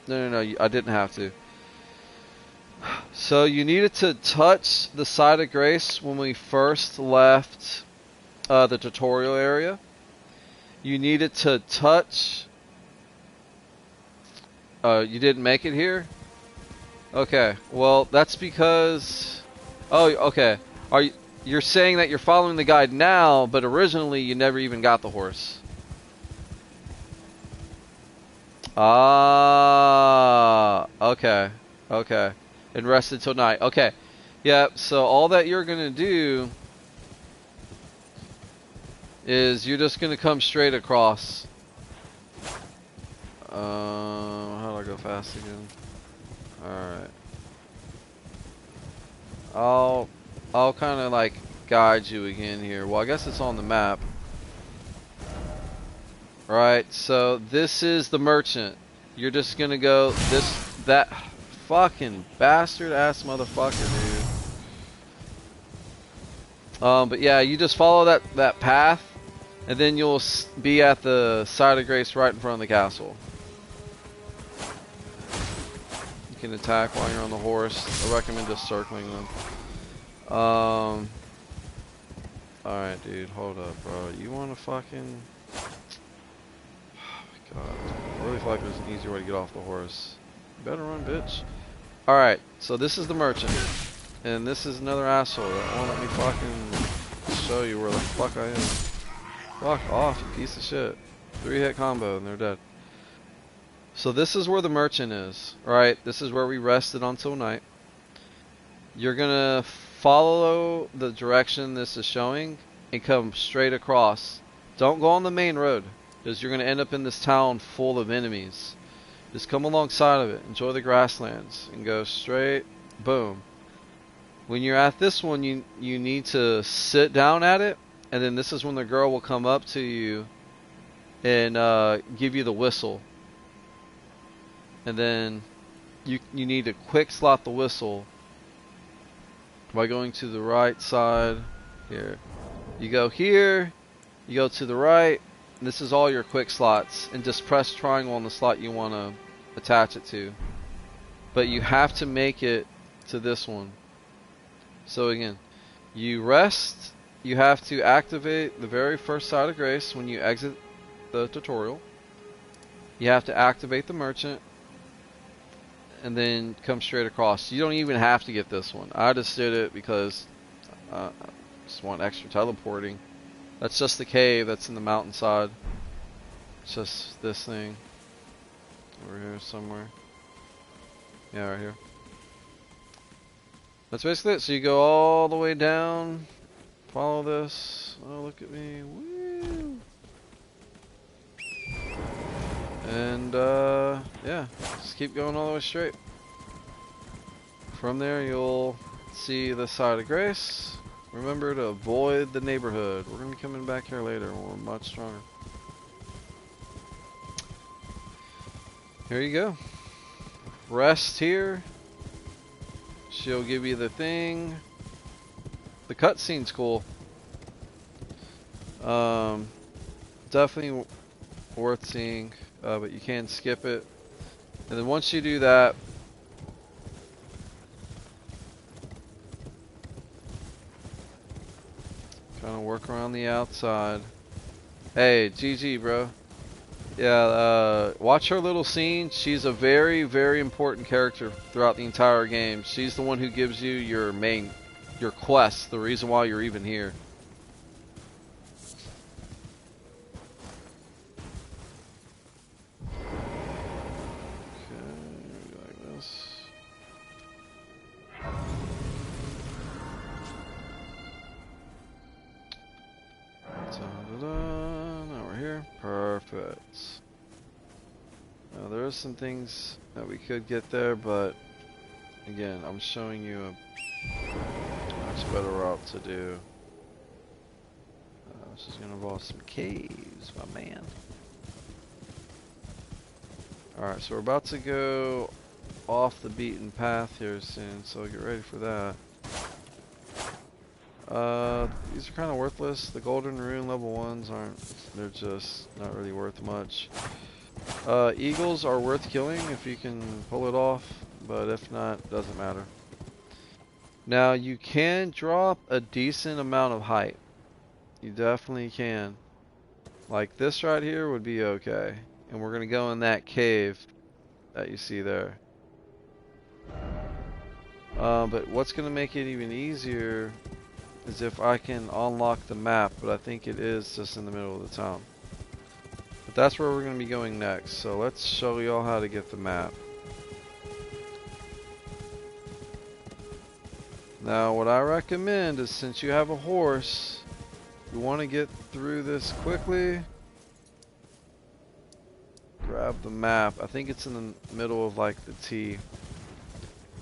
No, I didn't have to. So you needed to touch the side of grace when we first left the tutorial area. You needed to touch... you didn't make it here? Okay, well, that's because... Oh, okay. You're saying that you're following the guide now, but originally you never even got the horse. Ah, okay. And rested till night. Okay. Yeah, so all that you're going to do is you're just going to come straight across. How do I go fast again? Alright. I'll kind of like guide you again here. Well, I guess it's on the map. Right, so this is the merchant. You're just gonna go that fucking bastard ass motherfucker, dude. But yeah, you just follow that path, and then you'll be at the side of grace right in front of the castle. You can attack while you're on the horse. I recommend just circling them. Alright, dude, hold up, bro. You wanna fucking... Oh my god. I really feel like there's an easier way to get off the horse. You better run, bitch. Alright, so this is the merchant. And this is another asshole that won't let me fucking show you where the fuck I am. Fuck off, you piece of shit. 3-hit combo and they're dead. So this is where the merchant is, right? This is where we rested until night. You're gonna follow the direction this is showing and come straight across. Don't go on the main road, because you're gonna end up in this town full of enemies. Just come alongside of it, enjoy the grasslands, and go straight, boom. When you're at this one, you need to sit down at it, and then this is when the girl will come up to you and give you the whistle. And then you need to quick slot the whistle by going to the right side here. You go here, you go to the right, and this is all your quick slots, and just press triangle on the slot you want to attach it to. But you have to make it to this one. So again, you rest, you have to activate the very first side of grace when you exit the tutorial. You have to activate the merchant, and then come straight across. You don't even have to get this one. I just did it because I just want extra teleporting. That's just the cave that's in the mountainside. It's just this thing over here somewhere. Yeah, right here. That's basically it. So you go all the way down, follow this. Oh, look at me. Woo! And yeah, just keep going all the way straight. From there you'll see the side of grace. Remember to avoid the neighborhood. We're going to be coming back here later when we're much stronger. Here you go. Rest here. She'll give you the thing. The cutscene's cool. Definitely worth seeing, but you can skip it. And then once you do that, kind of work around the outside. Hey, GG, bro. Yeah, watch her little scene. She's a very, very important character throughout the entire game. She's the one who gives you your quest, the reason why you're even here. Okay, like this. Da-da-da. Now we're here. Perfect. Now there are some things that we could get there, but again, I'm showing you a much better route to do. This is going to involve some caves, my man. Alright, so we're about to go off the beaten path here soon, so get ready for that. These are kind of worthless. The golden rune level 1s aren't, they're just not really worth much. Eagles are worth killing if you can pull it off, but if not, doesn't matter. Now you can drop a decent amount of height. You definitely can. Like this right here would be okay. And we're going to go in that cave that you see there. But what's going to make it even easier is if I can unlock the map, but I think it is just in the middle of the town. But that's where we're going to be going next, so let's show y'all how to get the map. Now what I recommend is, since you have a horse, you want to get through this quickly. Grab the map. I think it's in the middle of like the T.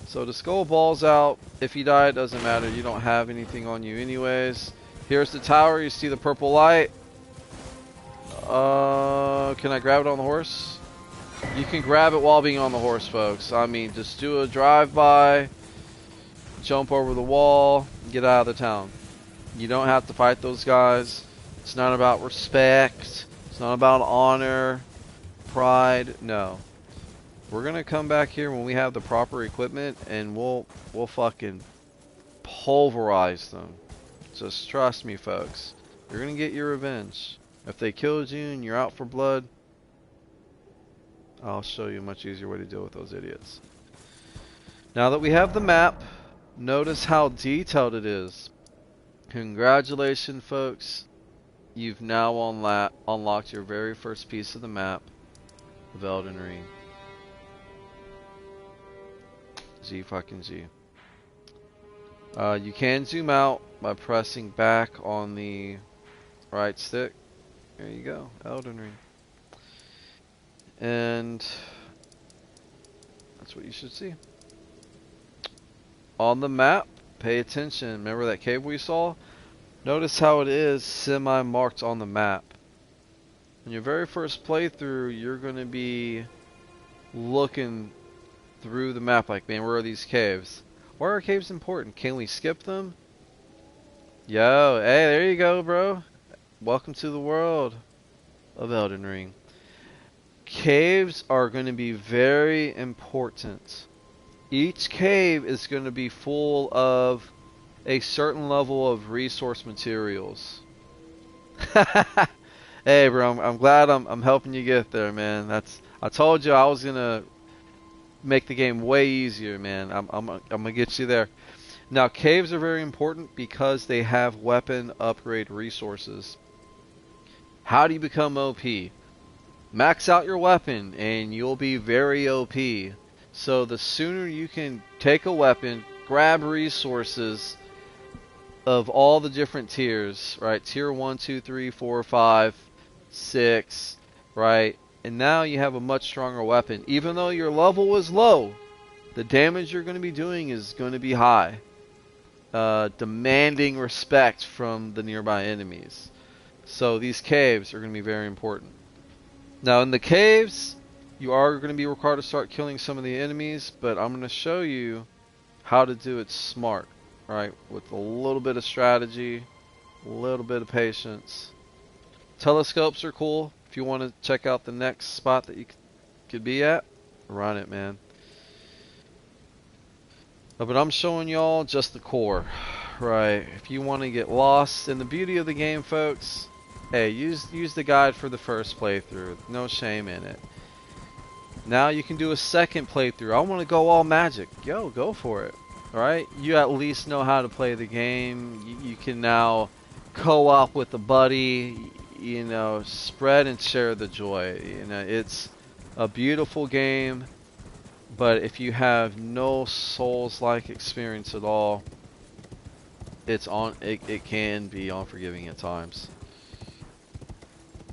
So the skull ball's out. If you die, it doesn't matter. You don't have anything on you anyways. Here's the tower. You see the purple light. Can I grab it on the horse? You can grab it while being on the horse, folks. I mean, just do a drive-by, jump over the wall, get out of the town. You don't have to fight those guys. It's not about respect. It's not about honor, pride. No. We're gonna come back here when we have the proper equipment, and we'll fucking pulverize them. Just trust me, folks. You're gonna get your revenge. If they killed you and you're out for blood, I'll show you a much easier way to deal with those idiots. Now that we have the map, notice how detailed it is. Congratulations, folks. You've now unlocked your very first piece of the map of Elden Ring. G fucking G. You can zoom out by pressing back on the right stick. There you go, Elden Ring. And that's what you should see. On the map, pay attention. Remember that cave we saw? Notice how it is semi-marked on the map. In your very first playthrough, you're going to be looking through the map like, man, where are these caves? Why are caves important? Can we skip them? Yo, hey, there you go, bro. Welcome to the world of Elden Ring. Caves are going to be very important. Each cave is going to be full of a certain level of resource materials. Hey, bro, I'm glad I'm helping you get there, man. I told you I was gonna make the game way easier, man. I'm gonna get you there. Now, caves are very important because they have weapon upgrade resources. How do you become OP? Max out your weapon and you'll be very OP. So the sooner you can take a weapon, grab resources of all the different tiers, right? Tier 1, 2, 3, 4, 5, 6, right? And now you have a much stronger weapon. Even though your level is low, the damage you're going to be doing is going to be high. Demanding respect from the nearby enemies. So these caves are going to be very important. Now in the caves, you are going to be required to start killing some of the enemies, but I'm going to show you how to do it smart, right? With a little bit of strategy, a little bit of patience. Telescopes are cool. If you want to check out the next spot that you could be at, run it, man. But I'm showing y'all just the core, right? If you want to get lost in the beauty of the game, folks, hey, use the guide for the first playthrough. No shame in it. Now you can do a second playthrough. I want to go all magic. Yo, go for it. Alright? You at least know how to play the game. You can now co-op with a buddy. You know, spread and share the joy. You know, it's a beautiful game. But if you have no Souls-like experience at all, it can be unforgiving at times.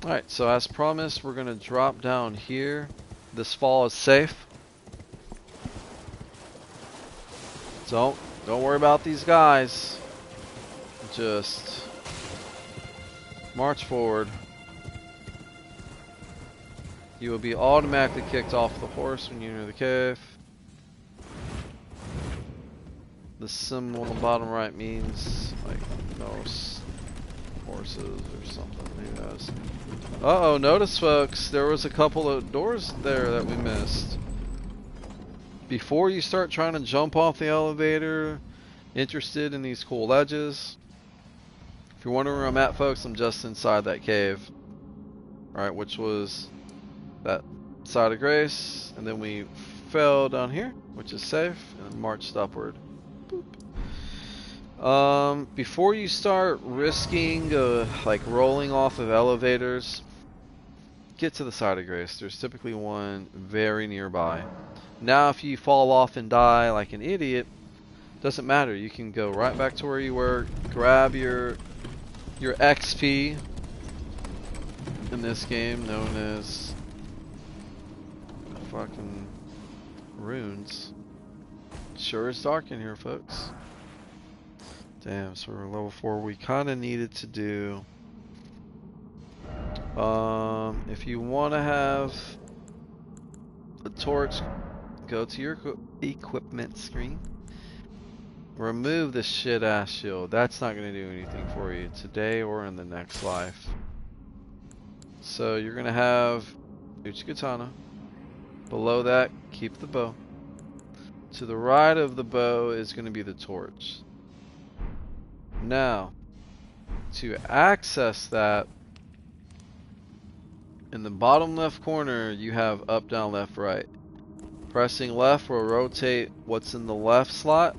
Alright, so as promised, we're going to drop down here. This fall is safe. Don't worry about these guys. Just march forward. You will be automatically kicked off the horse when you enter the cave. The symbol on the bottom right means like no horses or something. Who knows? Uh-oh, notice folks, there was a couple of doors there that we missed. Before you start trying to jump off the elevator, interested in these cool ledges, if you're wondering where I'm at, folks, I'm just inside that cave. Alright, which was that side of grace, and then we fell down here, which is safe, and marched upward. Boop. Before you start risking like rolling off of elevators, get to the side of grace. There's typically one very nearby. Now if you fall off and die like an idiot, doesn't matter. You can go right back to where you were, grab your XP in this game known as fucking runes. Sure is dark in here, folks. Damn, so we're level 4. We kind of needed to do if you want to have a torch, go to your equipment screen. Remove the shit ass shield. That's not going to do anything for you today or in the next life. So you're going to have Uchikatana. Below that, keep the bow. To the right of the bow is going to be the torch. Now, to access that, in the bottom left corner, you have up, down, left, right. Pressing left will rotate what's in the left slot.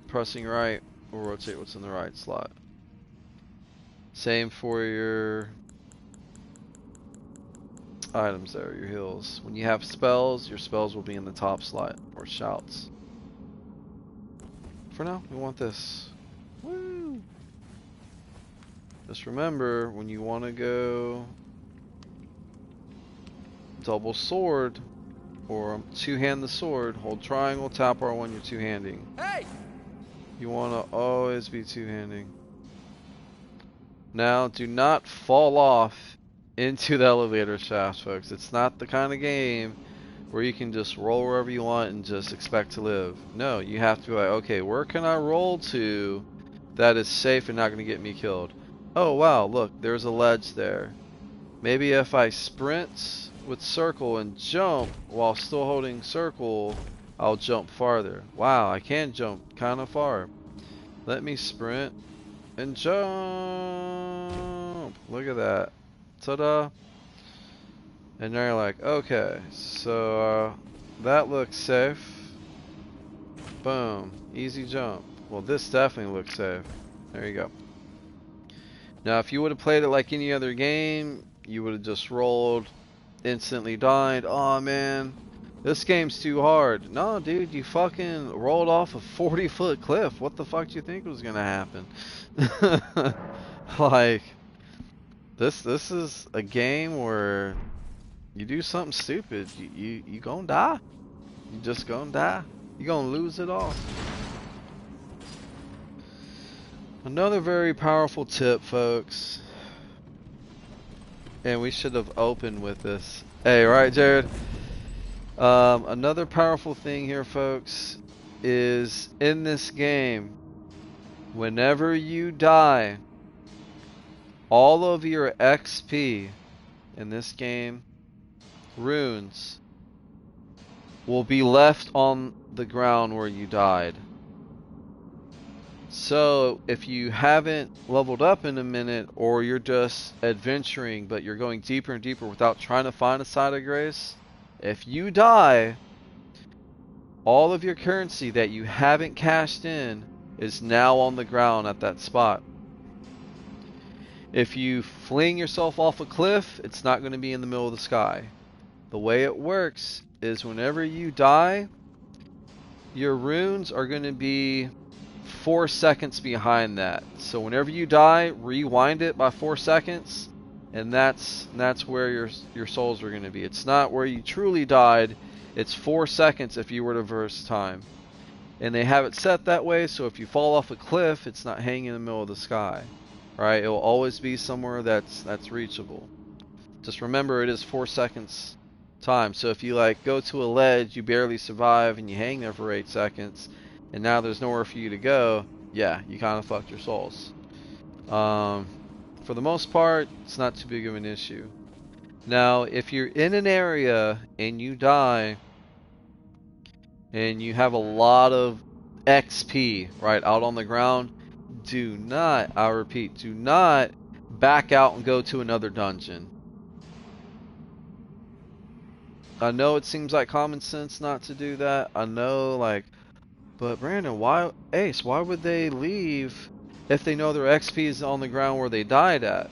Pressing right will rotate what's in the right slot. Same for your items there, your heals. When you have spells, your spells will be in the top slot, or shouts. For now, we want this. Woo! Just remember, when you want to go double sword, or two-hand the sword, hold triangle, tap R1, you're two-handing. Hey! You want to always be two-handing. Now, do not fall off into the elevator shaft, folks. It's not the kind of game where you can just roll wherever you want and just expect to live. No, you have to be like, okay, where can I roll to that is safe and not going to get me killed? Oh, wow, look, there's a ledge there. Maybe if I sprint with circle and jump while still holding circle, I'll jump farther. Wow, I can jump kind of far. Let me sprint and jump. Look at that. Ta-da. And now you're like, okay, so that looks safe. Boom. Easy jump. Well, this definitely looks safe. There you go. Now, if you would have played it like any other game, you would have just rolled, instantly died. Oh man, this game's too hard. No, dude, you fucking rolled off a 40-foot cliff. What the fuck do you think was gonna happen? Like, this is a game where you do something stupid, you gonna die. You just gonna die. You gonna lose it all. Another very powerful tip, folks. And we should have opened with this. Hey, right, Jared? Another powerful thing here, folks, is in this game, whenever you die, all of your XP in this game, runes, will be left on the ground where you died. So if you haven't leveled up in a minute, or you're just adventuring but you're going deeper and deeper without trying to find a site of grace, if you die, all of your currency that you haven't cashed in is now on the ground at that spot. If you fling yourself off a cliff, it's not going to be in the middle of the sky. The way it works is whenever you die, your runes are going to be 4 seconds behind that. So whenever you die, rewind it by 4 seconds, and that's where your souls are going to be. It's not where you truly died. It's 4 seconds if you were to reverse time. And they have it set that way so if you fall off a cliff, it's not hanging in the middle of the sky. Right? It will always be somewhere that's reachable. Just remember, it is 4 seconds time. So if you like go to a ledge, you barely survive, and you hang there for 8 seconds, and now there's nowhere for you to go, yeah, you kind of fucked your souls. For the most part, it's not too big of an issue. Now, if you're in an area and you die, and you have a lot of XP right out on the ground, do not, I repeat, do not back out and go to another dungeon. I know it seems like common sense not to do that. I know, like, but Brandon, why, Ace, why would they leave if they know their XP is on the ground where they died at?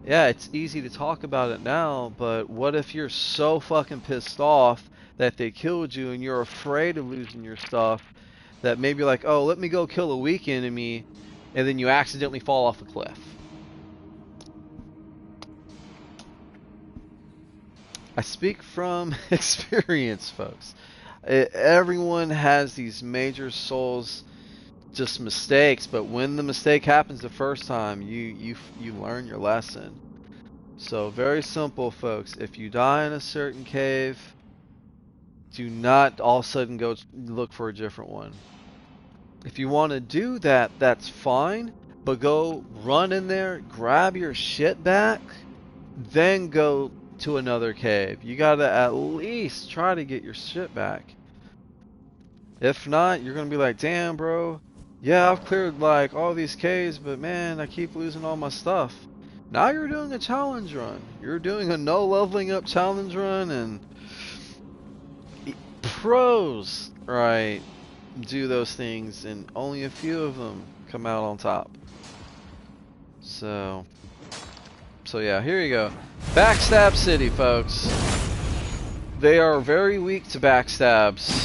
Yeah, it's easy to talk about it now, but what if you're so fucking pissed off that they killed you and you're afraid of losing your stuff that maybe you're like, oh, let me go kill a weak enemy, and then you accidentally fall off a cliff. I speak from experience, folks. Everyone has these major souls, just mistakes, but when the mistake happens the first time, you learn your lesson. So very simple, folks. If you die in a certain cave, do not all of a sudden go look for a different one. If you want to do that, that's fine, but go run in there, grab your shit back, then go to another cave. You gotta at least try to get your shit back. If not, you're gonna be like, damn, bro, yeah, I've cleared like all these caves, but man, I keep losing all my stuff. Now you're doing a challenge run. You're doing a no leveling up challenge run, and pros, right? do those things, and only a few of them come out on top. So yeah, here you go. Backstab City, folks. They are very weak to backstabs.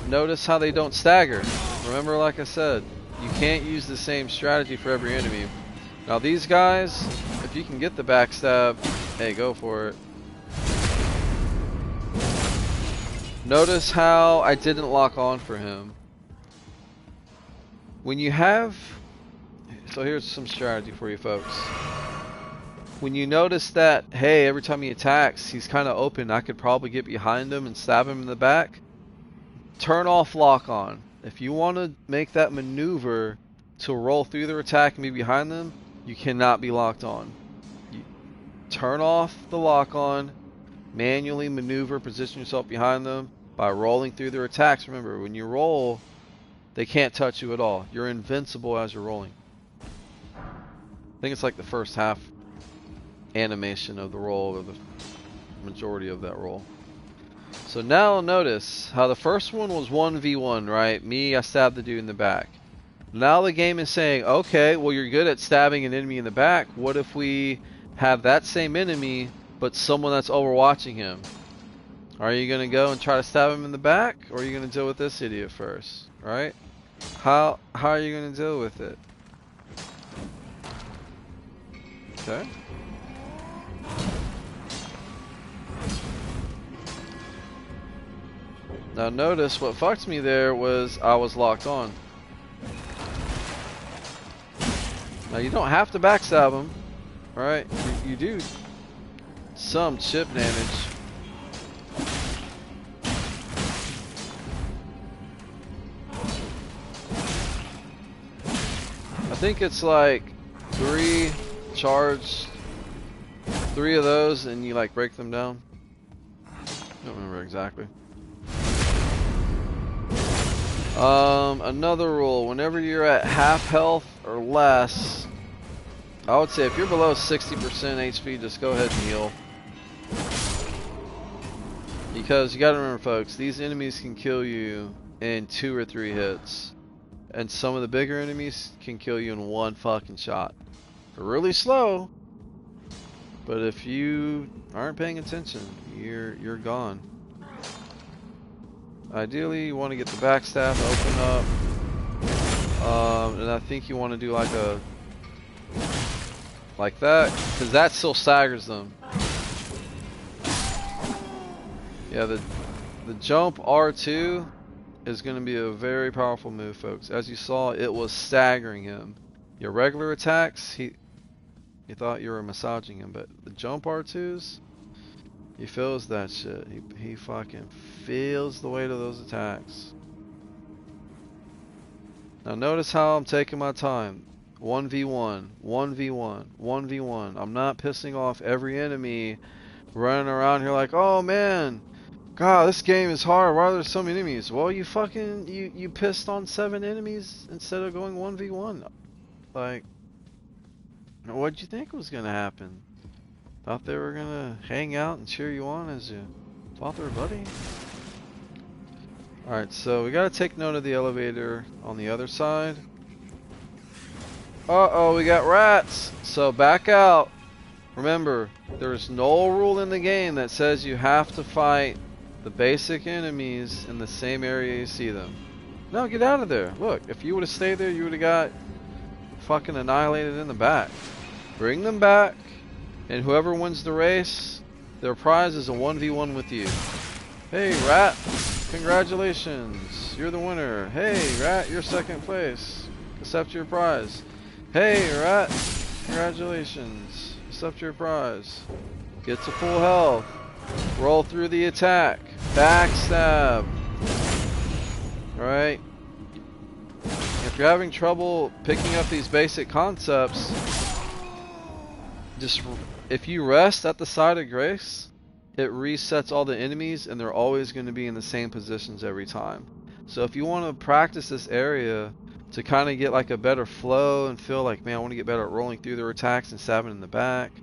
Notice how they don't stagger. Remember, like I said, you can't use the same strategy for every enemy. Now these guys, if you can get the backstab, hey, go for it. Notice how I didn't lock on for him. When you have... So here's some strategy for you folks. When you notice that, hey, every time he attacks, he's kind of open, I could probably get behind him and stab him in the back, turn off lock on. If you want to make that maneuver to roll through their attack and be behind them, you cannot be locked on. You turn off the lock on, manually maneuver, position yourself behind them by rolling through their attacks. Remember, when you roll, they can't touch you at all. You're invincible as you're rolling. I think it's like the first half animation of the roll, or the majority of that roll. So now notice how the first one was 1v1, right? Me, I stabbed the dude in the back. Now the game is saying, okay, well, you're good at stabbing an enemy in the back. What if we have that same enemy, but someone that's overwatching him? Are you going to go and try to stab him in the back, or are you going to deal with this idiot first, right? How are you going to deal with it? Okay. Now notice what fucked me there was I was locked on. Now you don't have to backstab him, right? You do some chip damage. I think it's like 3 charged, 3 of those, and you like break them down. I don't remember exactly. Another rule, whenever you're at half health or less, I would say if you're below 60% HP, just go ahead and heal. Because you gotta remember, folks, these enemies can kill you in 2 or 3 hits. And some of the bigger enemies can kill you in 1 fucking shot. They're really slow, but if you aren't paying attention, you're gone. Ideally, you want to get the backstab open up, and I think you want to do like that, because that still staggers them. Yeah, the jump R2 is going to be a very powerful move, folks. As you saw, it was staggering him. Your regular attacks, you thought you were massaging him, but the jump R2s, he feels that shit. He fucking feels the weight of those attacks. Now notice how I'm taking my time. 1v1, 1v1, 1v1. I'm not pissing off every enemy running around here like, oh man, God, this game is hard. Why are there so many enemies? Well, you fucking, you pissed on 7 enemies instead of going 1v1. Like, what'd you think was gonna happen? Thought they were gonna hang out and cheer you on as you fought their buddy? Alright, so we gotta take note of the elevator on the other side. Uh-oh, we got rats! So back out. Remember, there's no rule in the game that says you have to fight the basic enemies in the same area you see them. No, get out of there. Look, if you would have stayed there, you would have got fucking annihilated in the back. Bring them back. And whoever wins the race, their prize is a 1v1 with you. Hey, Rat, congratulations, you're the winner. Hey, Rat, you're second place. Accept your prize. Hey, Rat, congratulations. Accept your prize. Get to full health. Roll through the attack. Backstab. Alright. If you're having trouble picking up these basic concepts, just if you rest at the side of grace, it resets all the enemies and they're always going to be in the same positions every time. So if you want to practice this area to kind of get like a better flow and feel like, man, I want to get better at rolling through their attacks and stabbing in the back,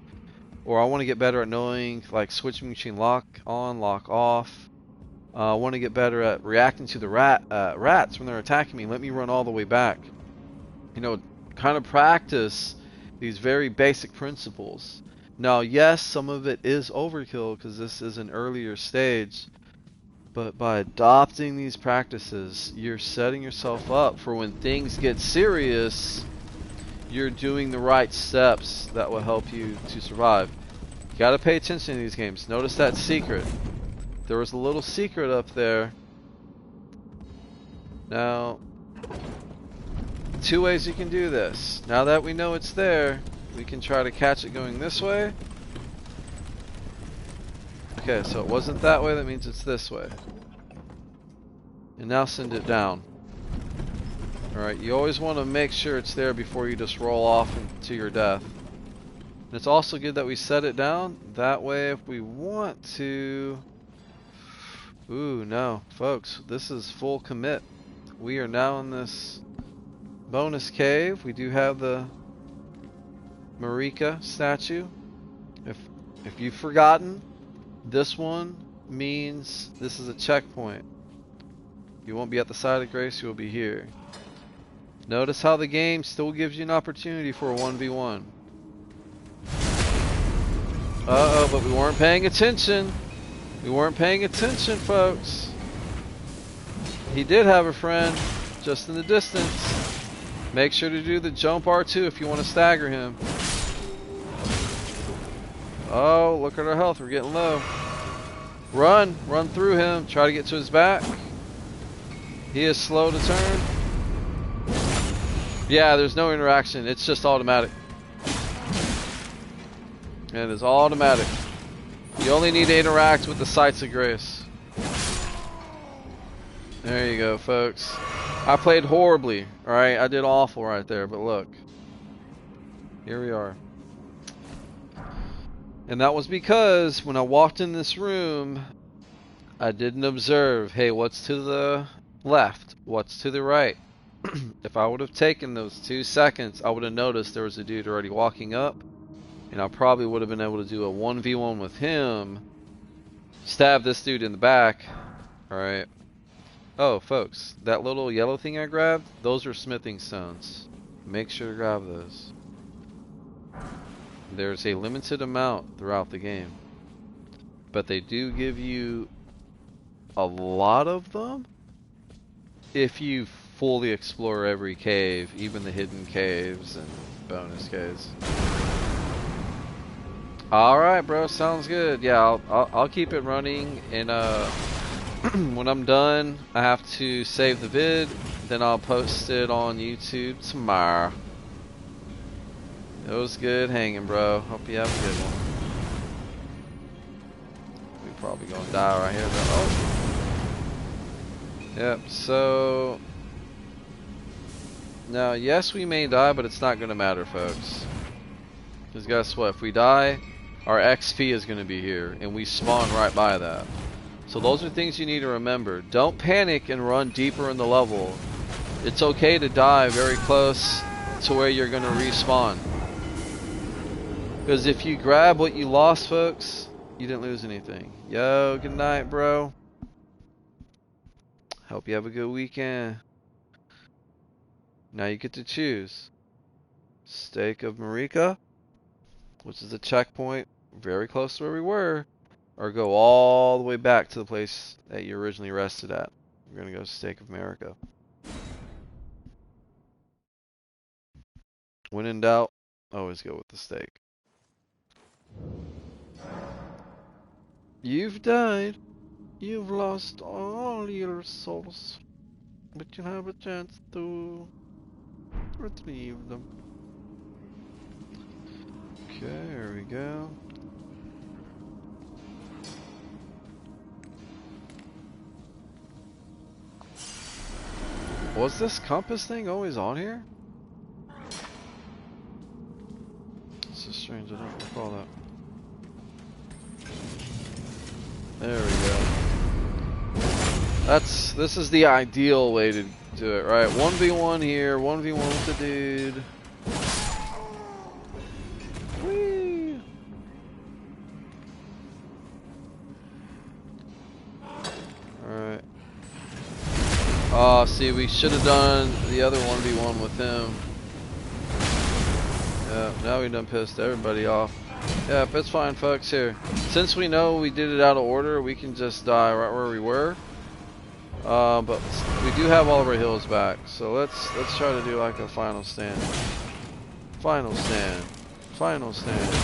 or I want to get better at knowing, like, switching between lock on, lock off, I want to get better at reacting to the rats when they're attacking me. Let me run all the way back. You know, kind of practice these very basic principles. Now, yes, some of it is overkill because this is an earlier stage. But by adopting these practices, you're setting yourself up for when things get serious, you're doing the right steps that will help you to survive. You gotta pay attention to these games. Notice that secret. There was a little secret up there. Now, 2 ways you can do this. Now that we know it's there, we can try to catch it going this way. Okay, so it wasn't that way, that means it's this way. And now send it down. Alright, you always want to make sure it's there before you just roll off into your death. And it's also good that we set it down. That way if we want to... Ooh, no. Folks, this is full commit. We are now in this bonus cave. We do have the Marika statue. If you've forgotten, this one means this is a checkpoint. You won't be at the side of grace, you will be here. Notice how the game still gives you an opportunity for a 1v1. Uh-oh, but we weren't paying attention. We weren't paying attention, folks. He did have a friend, just in the distance. Make sure to do the jump R2 if you want to stagger him. Oh, look at our health, we're getting low. Run through him, try to get to his back. He is slow to turn. Yeah, there's no interaction, it's just automatic. And it's automatic. You only need to interact with the sights of grace. There you go, folks. I played horribly, alright? I did awful right there, but look. Here we are. And that was because when I walked in this room, I didn't observe, hey, what's to the left? What's to the right? If I would have taken those 2 seconds, I would have noticed there was a dude already walking up. And I probably would have been able to do a 1v1 with him. Stab this dude in the back. Alright. Oh, folks, that little yellow thing I grabbed, those are smithing stones. Make sure to grab those. There's a limited amount throughout the game. But they do give you a lot of them if you fully explore every cave, even the hidden caves and bonus caves. Alright, bro, sounds good. Yeah, I'll keep it running, and when I'm done, I have to save the vid, then I'll post it on YouTube tomorrow. It was good hanging, bro. Hope you have a good one. We probably gonna die right here, though. Oh. Yep, so... Now, yes, we may die, but it's not gonna matter, folks. Because guess what? If we die, our XP is gonna be here, and we spawn right by that. So those are things you need to remember. Don't panic and run deeper in the level. It's okay to die very close to where you're gonna respawn. Because if you grab what you lost, folks, you didn't lose anything. Yo, good night, bro. Hope you have a good weekend. Now you get to choose. Stake of Marika, which is a checkpoint very close to where we were, or go all the way back to the place that you originally rested at. We're going to go Stake of Marika. When in doubt, always go with the stake. You've died. You've lost all your souls. But you have a chance to retrieve them. Okay, here we go. Was this compass thing always on here? This is strange, I don't recall that. There we go. This is the ideal way to do it, right? 1v1 here, 1v1 with the dude. Whee! Oh, see, we should have done the other 1v1 with him. Yeah, now we done pissed everybody off. Yeah, it's fine, folks. Here, since we know we did it out of order, we can just die right where we were. But we do have all of our heals back, so let's try to do like a final stand. Final stand. Final stand.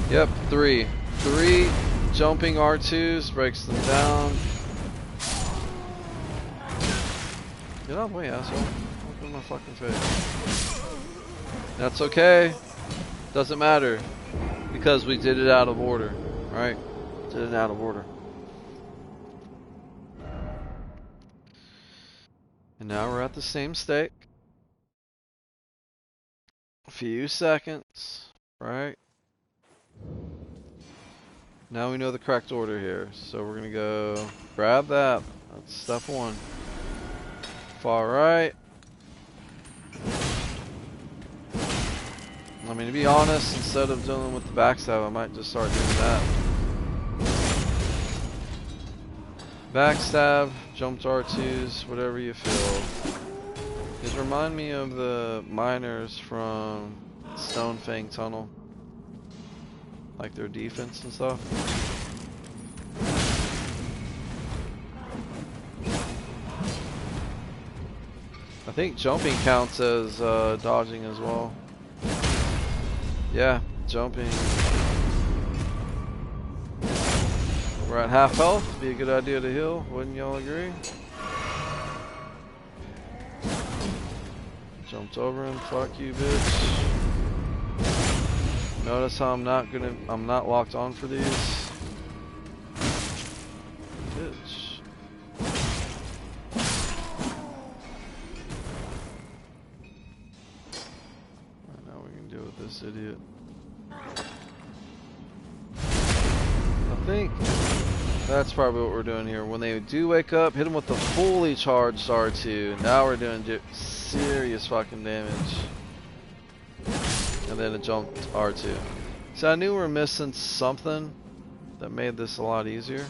Yep, 3 jumping R2s breaks them down. Get out of the way, asshole. Look at my fucking face. That's okay. Doesn't matter. Because we did it out of order. Right? Did it out of order. And now we're at the same stake. A few seconds. Right? Now we know the correct order here. So we're going to go grab that. That's step 1. Far right. I mean, to be honest, instead of dealing with the backstab, I might just start doing that. Backstab, jumped R2s, whatever you feel. These remind me of the miners from Stonefang Tunnel. Like their defense and stuff. I think jumping counts as dodging as well. Yeah, jumping. We're at half health. Be a good idea to heal. Wouldn't y'all agree? Jumped over him. Fuck you, bitch. Notice how I'm not locked on for these. Bitch. Right, now we can deal with this idiot. I think that's probably what we're doing here. When they do wake up, hit them with the fully charged R2. Now we're doing serious fucking damage. And then a jumped R2. So I knew we were missing something that made this a lot easier.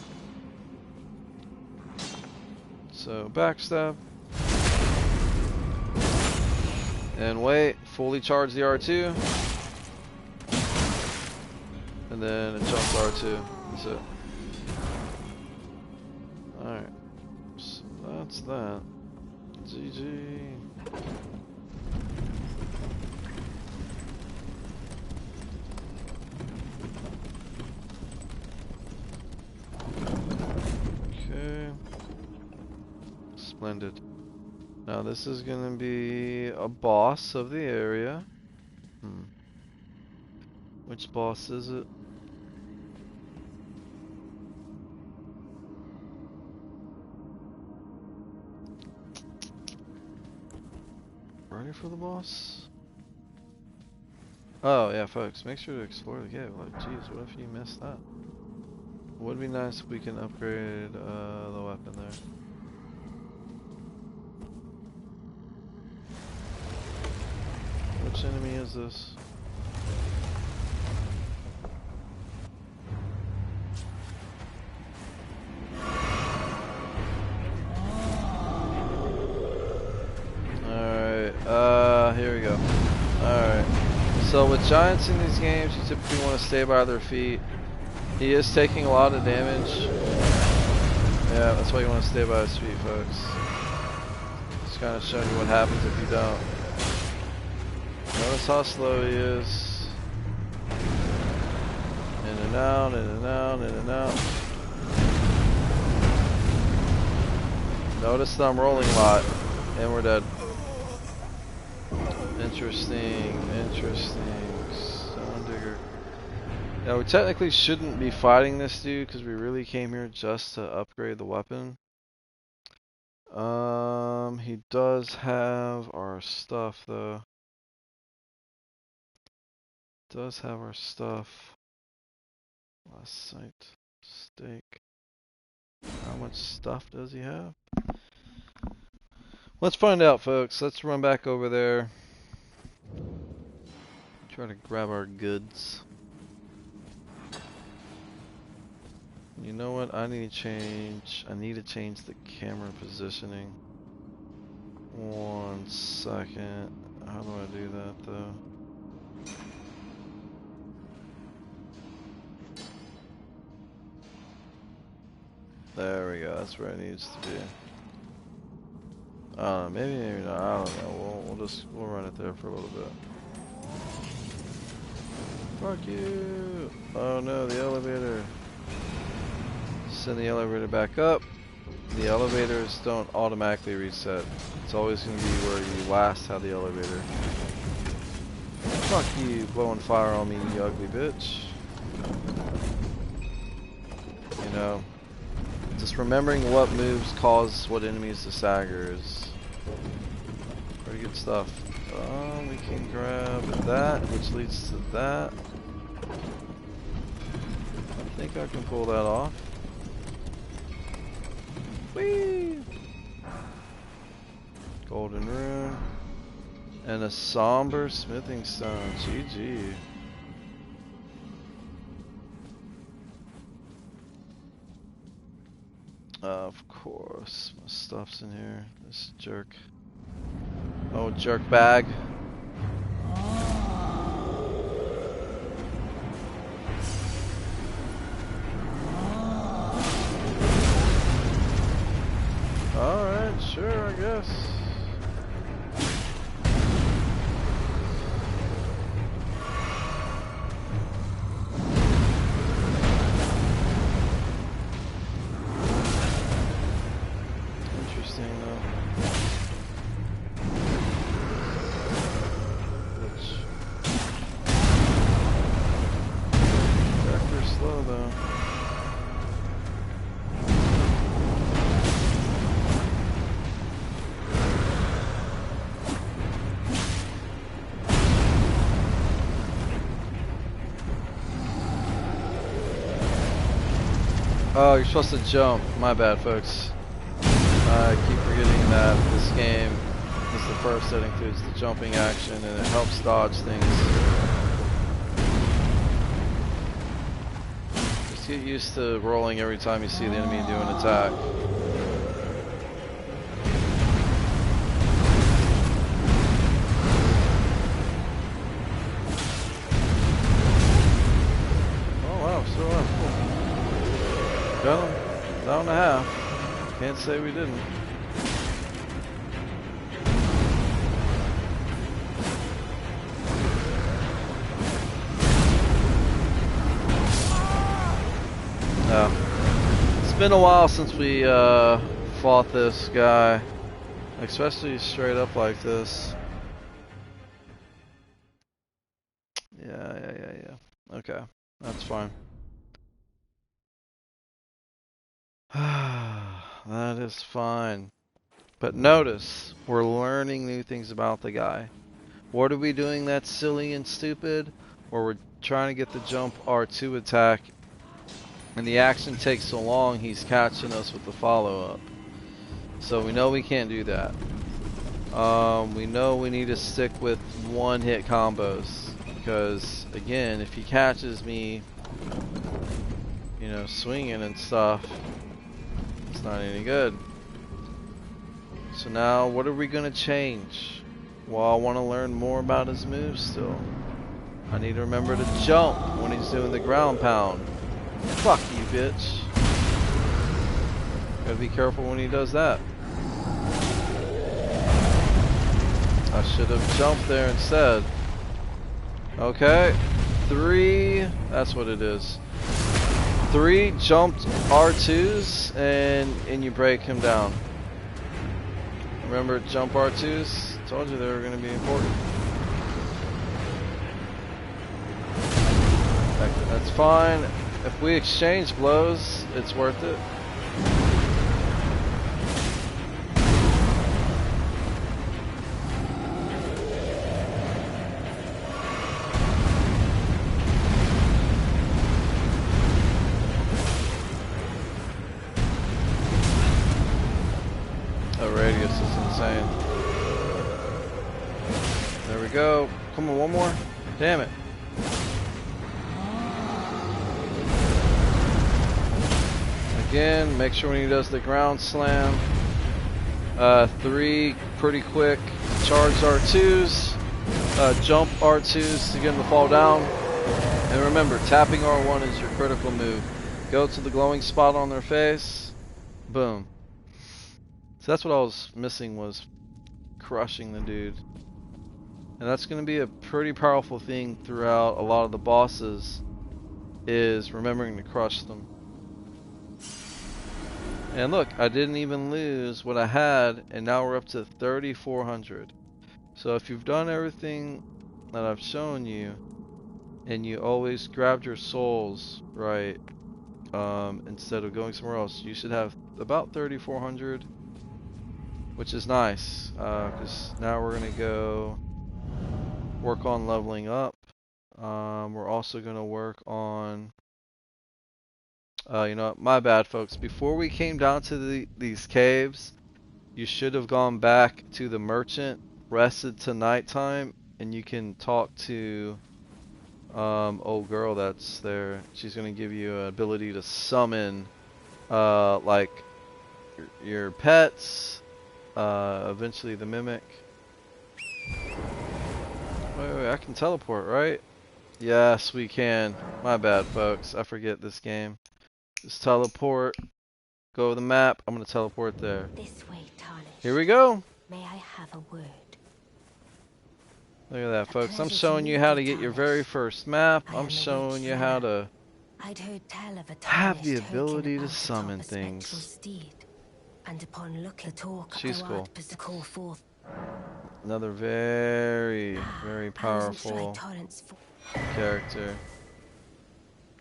So backstab. And wait, fully charge the R2. And then a jumped R2. That's it. Alright. So that's that. GG. Okay. Splendid. Now this is gonna be a boss of the area. Which boss is it? Ready for the boss? Oh yeah, folks, make sure to explore the cave. Like, jeez, what if you missed that? Would be nice if we can upgrade the weapon there. Which enemy is this? Alright, here we go. Alright. So with giants in these games, you typically want to stay by their feet. He is taking a lot of damage. Yeah, that's why you want to stay by his feet, folks. Just kind of showing you what happens if you don't. Notice how slow he is. In and out, in and out, in and out. Notice that I'm rolling a lot, and we're dead. Interesting, interesting. Stone digger. Now we technically shouldn't be fighting this dude because we really came here just to upgrade the weapon. He does have our stuff though. Does have our stuff. Last sight. Stake. How much stuff does he have? Let's find out, folks. Let's run back over there. Try to grab our goods. You know what? I need to change the camera positioning. 1 second. How do I do that though? There we go. That's where it needs to be. Maybe not. I don't know. We'll run it there for a little bit. Fuck you! Oh no, the elevator. Send the elevator back up. The elevators don't automatically reset. It's always going to be where you last had the elevator. Fuck you, blowing fire on me, you ugly bitch. You know, just remembering what moves cause what enemies to stagger is pretty good stuff. We can grab that, which leads to that. I think I can pull that off. Whee! Golden rune. And a somber smithing stone. GG. Of course. My stuff's in here. This jerk. Oh, jerk bag. Alright, sure, I guess. Interesting, though. Vector slow, though. Oh, you're supposed to jump. My bad, folks. I keep forgetting that this game is the first that includes the jumping action and it helps dodge things. Just get used to rolling every time you see the enemy do an attack. Oh wow, still alive. Cool. Got him. Down and a half. Can't say we didn't. It's been a while since we fought this guy, especially straight up like this. Yeah. Okay, that's fine. That is fine. But notice, we're learning new things about the guy. What are we doing that's silly and stupid? Or we're trying to get the jump R2 attack, and the action takes so long, he's catching us with the follow-up. So we know we can't do that. We know we need to stick with one-hit combos. Because, again, if he catches me, you know, swinging and stuff, it's not any good. So now, what are we going to change? Well, I want to learn more about his moves still. I need to remember to jump when he's doing the ground pound. Fuck you, bitch. Gotta be careful when he does that. I should have jumped there instead. Okay. 3, that's what it is. 3 jumped R2s and you break him down. Remember jump R2s? Told you they were going to be important. That's fine. If we exchange blows, it's worth it. Radius is insane. There we go. Come on, one more. Damn it. Again, make sure when he does the ground slam, 3 pretty quick charge R2s, jump R2s to get them to fall down. And remember, tapping R1 is your critical move. Go to the glowing spot on their face, boom. So that's what I was missing, was crushing the dude. And that's going to be a pretty powerful thing throughout a lot of the bosses, is remembering to crush them. And look, I didn't even lose what I had, and now we're up to 3,400. So if you've done everything that I've shown you, and you always grabbed your souls, right, instead of going somewhere else, you should have about 3,400, which is nice, because now we're going to go work on leveling up. We're also going to work on, you know, my bad folks, before we came down to these caves, you should have gone back to the merchant, rested to nighttime, and you can talk to old girl that's there. She's going to give you an ability to summon like your pets, eventually the mimic. Wait, I can teleport, right? Yes, we can. My bad, folks. I forget this game. Just teleport. Go to the map. I'm going to teleport there. This way, Tarnish. Here we go. May I have a word? Look at that, folks. I'm showing you how to get your very first map. I'm showing you how to I'd heard tell of a have the tarnished ability token to about summon atop a spectral things. steed. And upon looking at talk, She's thou cool. art but to call forth. Another very, very Thousand strike powerful torrents character.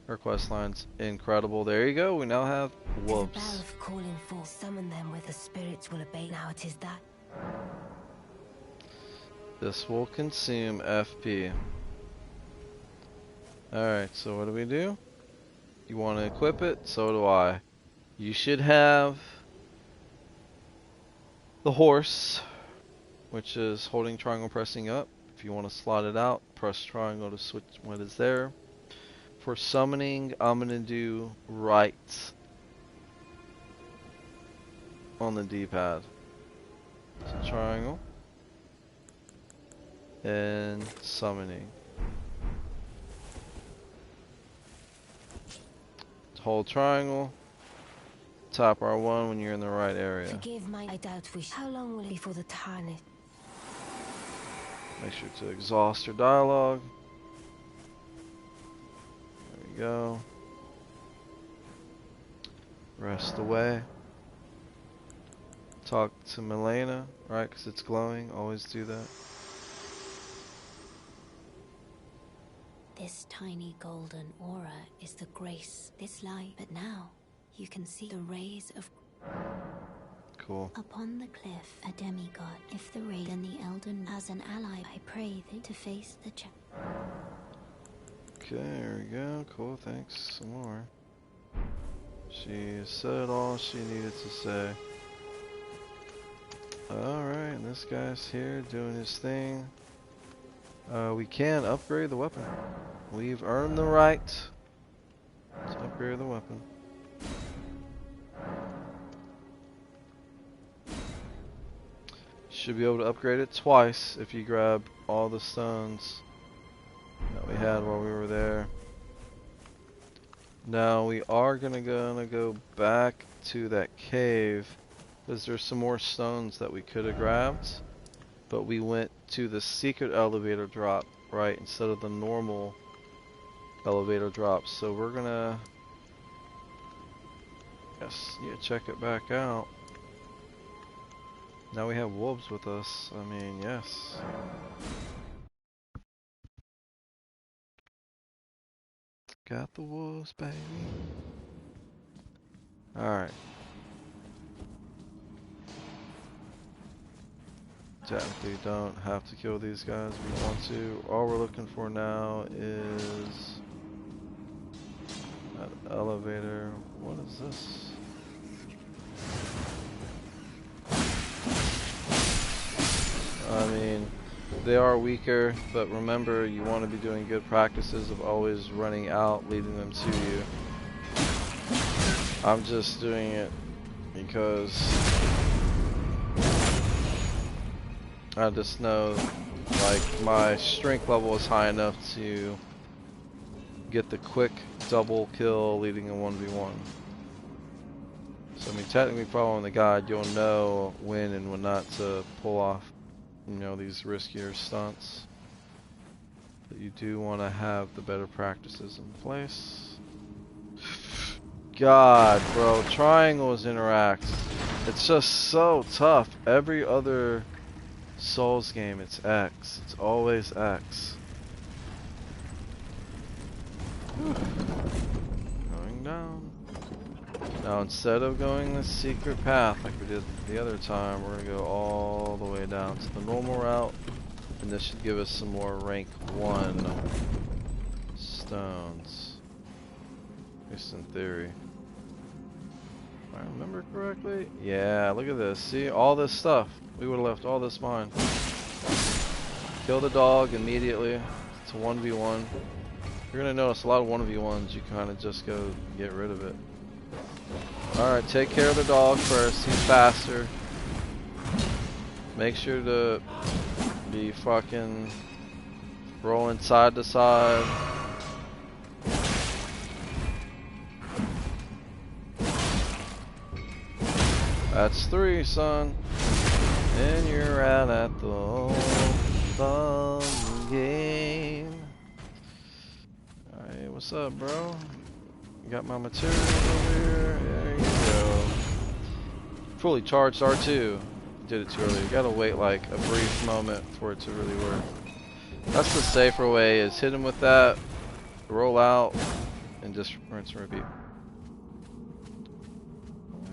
Her quest line's incredible. There you go. We now have Tis a bell wolves. of calling forth. Summon them where the spirits will obey. Now it is that. This will consume FP. Alright, so what do we do? You want to equip it? So do I. You should have the horse, which is holding triangle, pressing up. If you want to slide it out, press triangle to switch what is there. For summoning, I'm going to do right on the D-pad. So triangle. And summoning. Hold triangle. Tap R1 when you're in the right area. Forgive my I doubt wish. How long will it be for the tarnish? Make sure to exhaust your dialogue. There we go. Rest away. Talk to Milena, right? Because it's glowing. Always do that. This tiny golden aura is the grace, this light. But now you can see the rays of. Cool. Upon the cliff, a demigod. If the ray and the Elden as an ally, I pray thee to face the Okay, there we go. Cool, thanks. Some more. She said all she needed to say. Alright, and this guy's here doing his thing. We can upgrade the weapon. We've earned the right to upgrade the weapon. Should be able to upgrade it twice if you grab all the stones that we had while we were there. Now we are gonna go back to that cave because there's some more stones that we could have grabbed, but we went to the secret elevator drop, right, instead of the normal elevator drop. So we're gonna, yes, yeah, check it back out. Now we have wolves with us. I mean, yes. Got the wolves, baby. Alright. Technically don't have to kill these guys if we want to. All we're looking for now is that elevator. What is this? I mean, they are weaker, but remember, you want to be doing good practices of always running out, leading them to you. I'm just doing it because I just know, like, my strength level is high enough to get the quick double kill leading a 1v1. So I mean, technically following the guide, you'll know when and when not to pull off, you know, these riskier stunts. But you do want to have the better practices in place. God, bro, triangles interact. It's just so tough. Every other Souls game, it's X. It's always X. Going down. Now instead of going the secret path like we did the other time, we're gonna go all the way down to the normal route, and this should give us some more rank 1 stones. At least in theory. If I remember correctly? Yeah, look at this. See, all this stuff. We would have left all this behind. Kill the dog immediately. It's a 1v1. You're gonna notice a lot of 1v1s, you kind of just go get rid of it. Alright, take care of the dog first. He's faster. Make sure to be fucking rolling side to side. That's 3, son. And you're out at the old fun game. Alright, what's up, bro? Got my materials over here. There you go. Fully charged R2. Did it too early. You gotta wait like a brief moment for it to really work. That's the safer way, is hit him with that, roll out, and just rinse and repeat.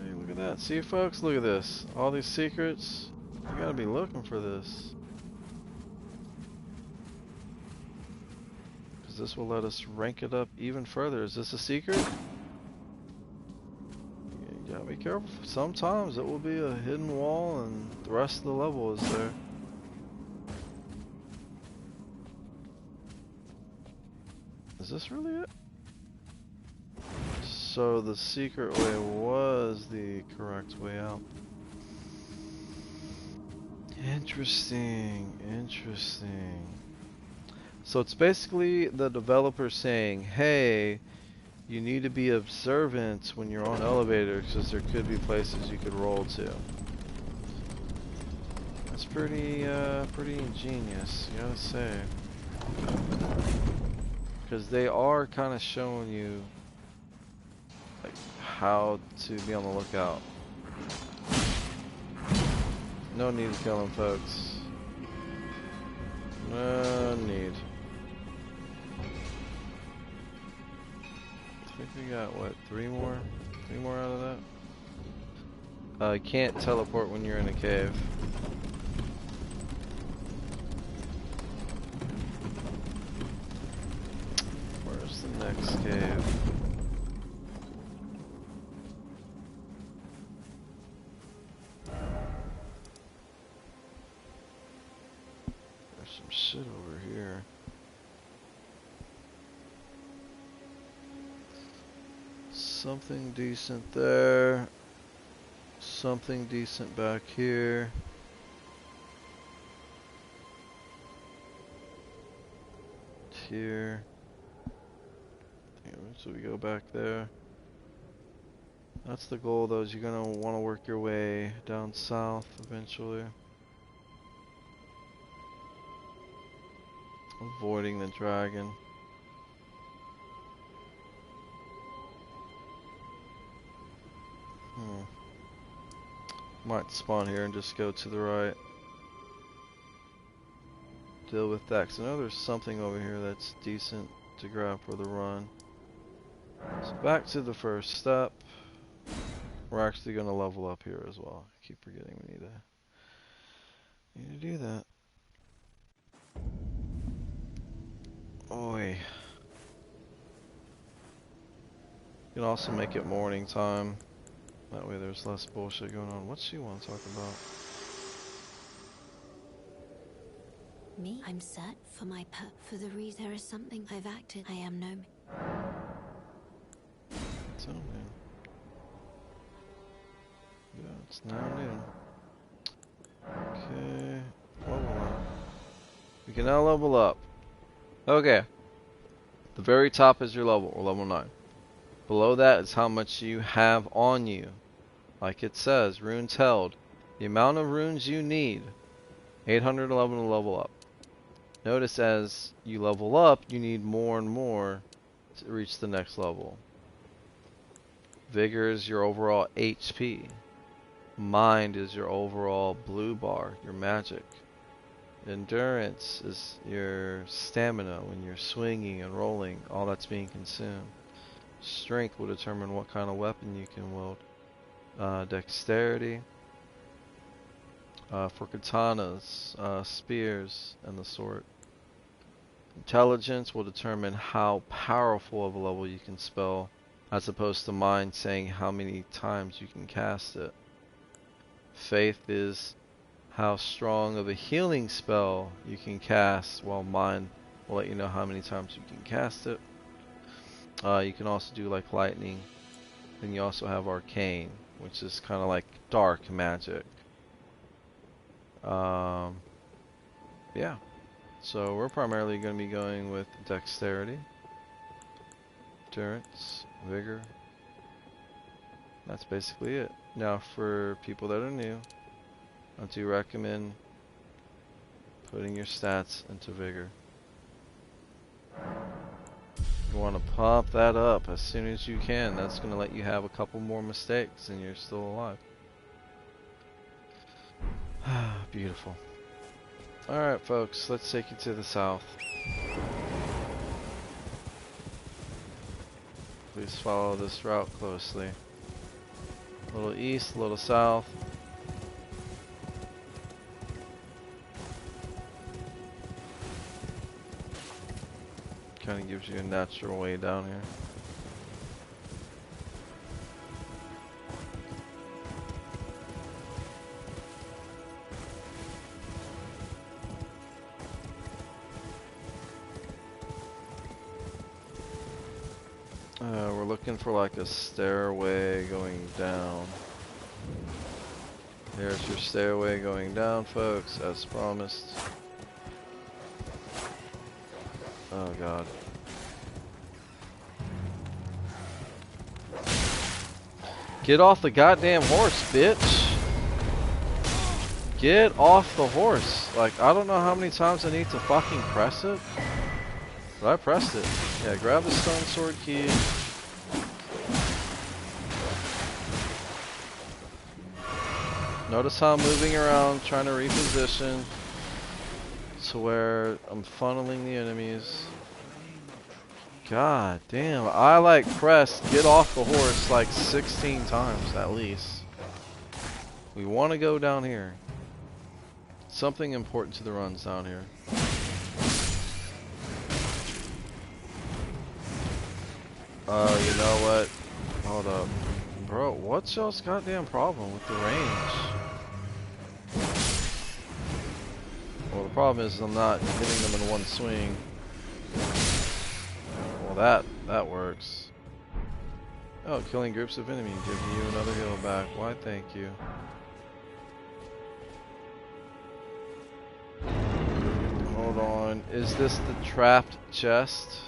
Hey, look at that. See, folks? Look at this. All these secrets. You gotta be looking for this. Because this will let us rank it up even further. Is this a secret? You gotta be careful. Sometimes it will be a hidden wall and the rest of the level is there. Is this really it? So the secret way was the correct way out. Interesting, interesting. So it's basically the developer saying, hey, you need to be observant when you're on elevators because there could be places you could roll to. That's pretty ingenious, you gotta say. Because they are kind of showing you like how to be on the lookout. No need to kill him, folks. No need. I think we got, what, 3 more? 3 more out of that? You can't teleport when you're in a cave. Where's the next cave? There's some shit over here. Something decent there. Something decent back here. Here. So we go back there. That's the goal, though, is you're gonna want to work your way down south eventually. Avoiding the dragon. Might spawn here and just go to the right. Deal with that, 'cause I know there's something over here that's decent to grab for the run. So back to the first step. We're actually going to level up here as well. I keep forgetting we need to do that. Oi. You can also make it morning time. That way there's less bullshit going on. What's she want to talk about? Me? I'm set for my for the reason there is something I've acted. I am no. So man. Yeah, it's now noon. Okay. Well, can now level up. Okay. The very top is your level, or level 9. Below that is how much you have on you. Like it says, runes held. The amount of runes you need. 811 to level up. Notice as you level up, you need more and more to reach the next level. Vigor is your overall HP. Mind is your overall blue bar, your magic. Endurance is your stamina when you're swinging and rolling, all that's being consumed. Strength will determine what kind of weapon you can wield. Dexterity for katanas, spears, and the sort. Intelligence will determine how powerful of a level you can spell, as opposed to mind saying how many times you can cast it. Faith is how strong of a healing spell you can cast, while mind will let you know how many times you can cast it. You can also do like lightning. Then you also have arcane, which is kind of like dark magic. Yeah. So we're primarily going to be going with dexterity, endurance, vigor. That's basically it. Now for people that are new, I do recommend putting your stats into vigor. You want to pump that up as soon as you can. That's going to let you have a couple more mistakes and you're still alive. Beautiful. Alright folks, let's take you to the south. Please follow this route closely. A little east, a little south. Kind of gives you a natural way down here. We're looking for like a stairway going down. There's your stairway going down, folks, as promised. Oh god. Get off the goddamn horse, bitch! Get off the horse! Like, I don't know how many times I need to fucking press it. But I pressed it. Yeah, grab the stone sword key. Notice how I'm moving around, trying to reposition to where I'm funneling the enemies. God damn, I like pressed get off the horse like 16 times at least. We want to go down here. Something important to the runs down here. Oh, you know what? Hold up. Bro, what's y'all's goddamn problem with the range? Well, the problem is I'm not hitting them in one swing. Well, that works. Oh, killing groups of enemies gives you another heal back. Why, thank you. Hold on. Is this the trapped chest?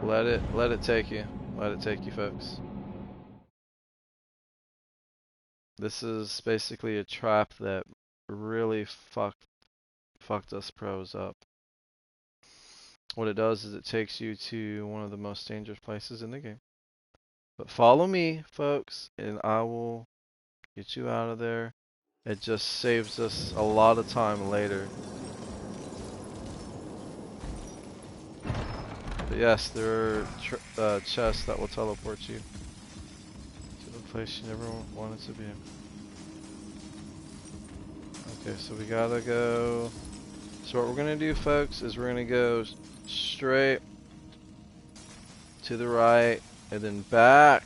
Let it take you. Let it take you, folks. This is basically a trap that really fucked us pros up. What it does is it takes you to one of the most dangerous places in the game. But follow me, folks, and I will get you out of there. It just saves us a lot of time later. But yes, there are chests that will teleport you to the place you never wanted to be. Okay, so we gotta go. So what we're gonna do, folks, is we're gonna go straight to the right and then back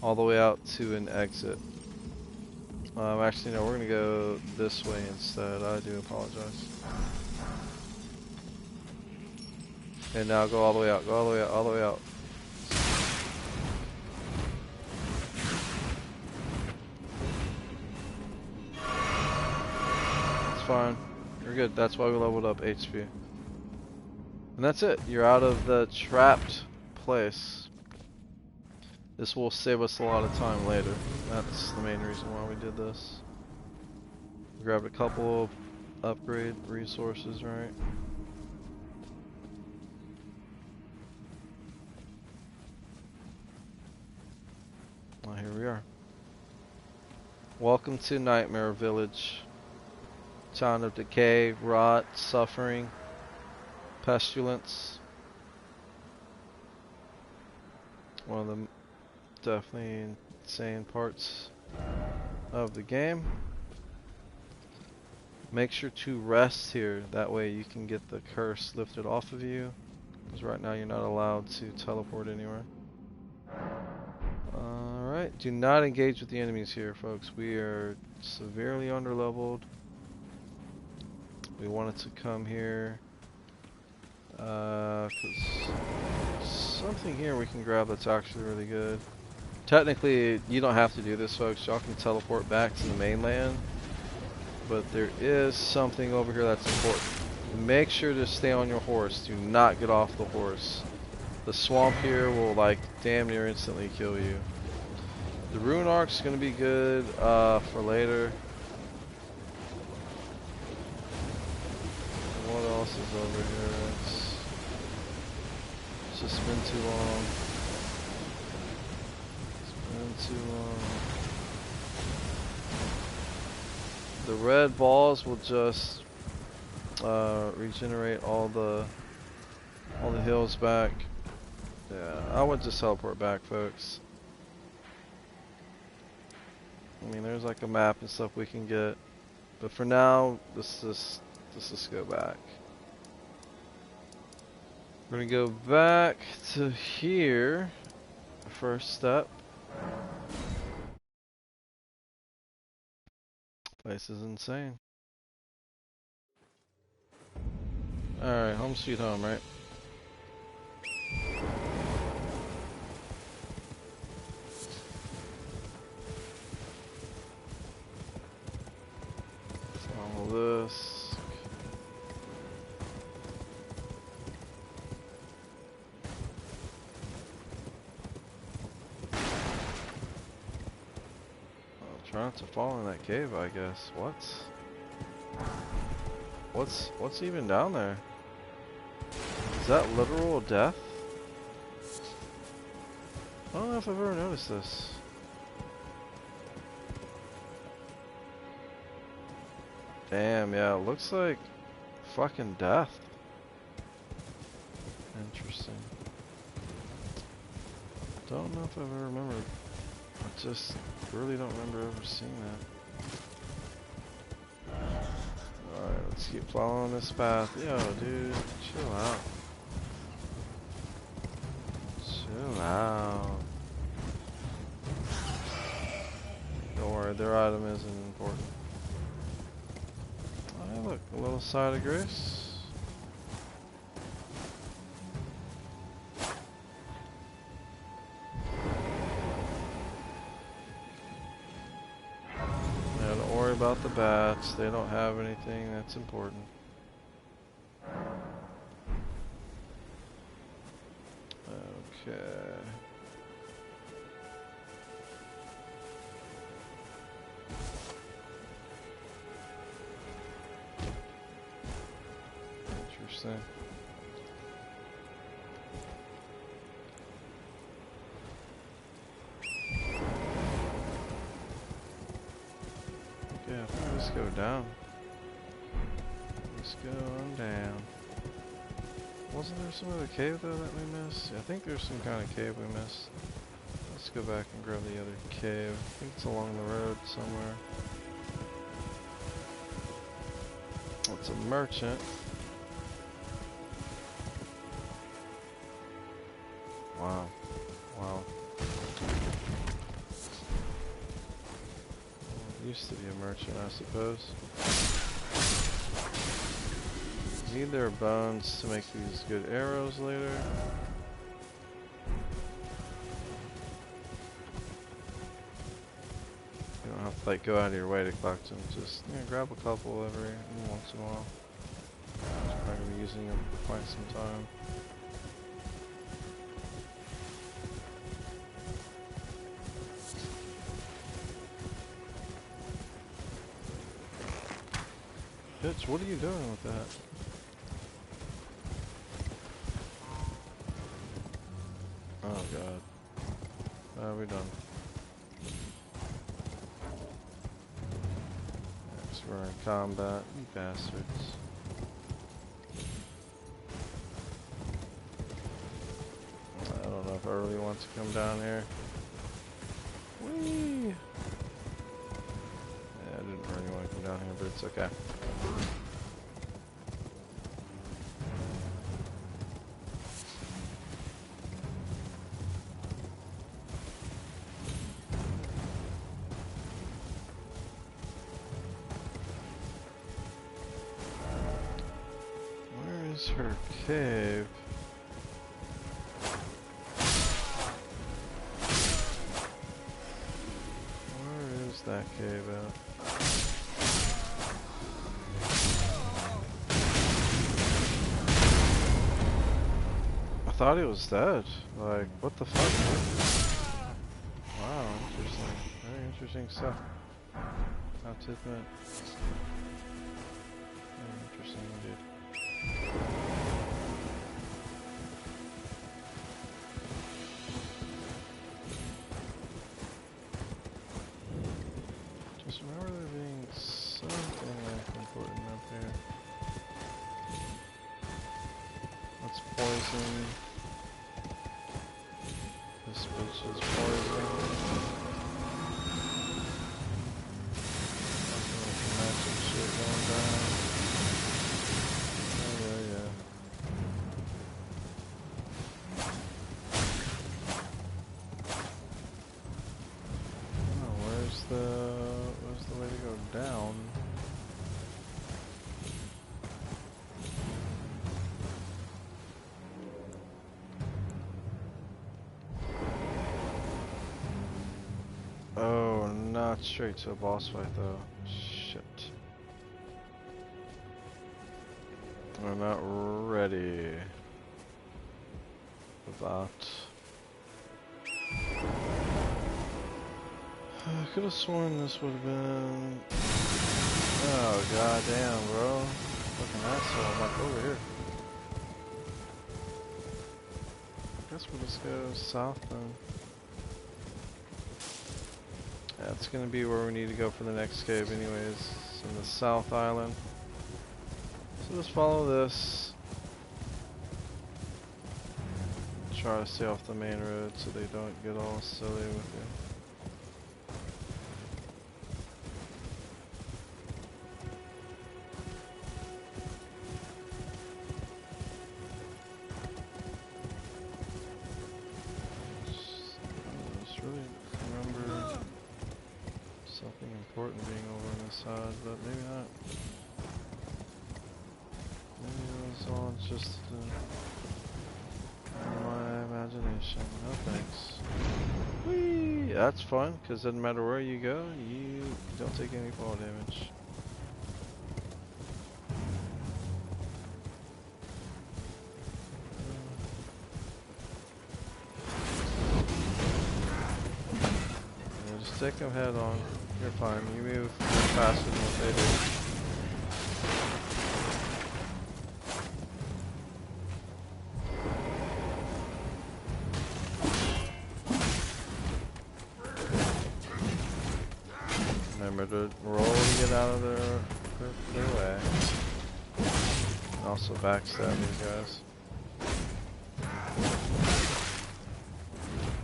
all the way out to an exit. Actually, no, we're gonna go this way instead. I do apologize. And now go all the way out, go all the way out, all the way out. fine. You're good. That's why we leveled up HP. And that's it. You're out of the trapped place. This will save us a lot of time later. That's the main reason why we did this. We grabbed a couple of upgrade resources, right? Well, here we are. Welcome to Nightmare Village. Town of decay, rot, suffering, pestilence. One of the definitely insane parts of the game. Make sure to rest here, that way you can get the curse lifted off of you, because right now you're not allowed to teleport anywhere. Alright, do not engage with the enemies here, folks. We are severely underleveled. We wanted to come here because something here we can grab that's actually really good. Technically, you don't have to do this, folks. Y'all can teleport back to the mainland, but there is something over here that's important. Make sure to stay on your horse. Do not get off the horse. The swamp here will like damn near instantly kill you. The rune arc's gonna be good for later. What else is over here? It's just been too long. It's been too long. The red balls will just regenerate all the hills back. Yeah, I would just teleport back, folks. I mean, there's like a map and stuff we can get, but for now, let's just go back. We're gonna go back to here. First step. Place is insane. Alright, home sweet home, right? All this. Try not to fall in that cave, I guess. What's even down there? Is that literal death? I don't know if I've ever noticed this. Damn, yeah, it looks like fucking death. Interesting. Don't know if I've ever remembered. I just really don't remember ever seeing that. Alright, let's keep following this path. Yo, dude, chill out. Chill out. Don't worry, their item isn't important. Oh, look, a little side of grace. About the bats, they don't have anything that's important. Okay. Interesting. Yeah, let's go down. Let's go on down. Wasn't there some other cave though that we missed? Yeah, I think there's some kind of cave we missed. Let's go back and grab the other cave. I think it's along the road somewhere. It's a merchant. Wow. Wow. Used to be a merchant, I suppose. Need their bones to make these good arrows later. We don't have have to like go out of your way to collect them. Just grab a couple every once in a while. I'm probably gonna be using them for quite some time. Bitch, what are you doing with that? Oh god. We're done. Next we're in combat, you bastards. I don't know if I really want to come down here. Whee! Yeah, I didn't really want to come down here, but it's okay. Her cave. Where is that cave at? I thought he was dead. Like, what the fuck? Wow, interesting. Very interesting stuff. I have to admit. Very interesting indeed. Just remember there being something like important up here. That's poison. This bitch is poison. Magic shit going down. Oh yeah. Where's the way to go down? Oh, not straight to a boss fight though. Shit. We're not ready for that. I could have sworn this would have been... Oh, goddamn, bro. Fucking asshole. I'm like over here. Guess we'll just go south then. Yeah, it's gonna be where we need to go for the next cave anyways. It's in the South Island. So just follow this. Try to stay off the main road so they don't get all silly with you. Just really remember something important being over on this side, but maybe not. Maybe it was all just my imagination. No thanks. Whee! That's fun, because it doesn't matter where you go, you don't take any fall damage. Yeah, just take them head on. You're fine. You move faster than what they do. Remember to roll to get out of their way. And also backstab these guys.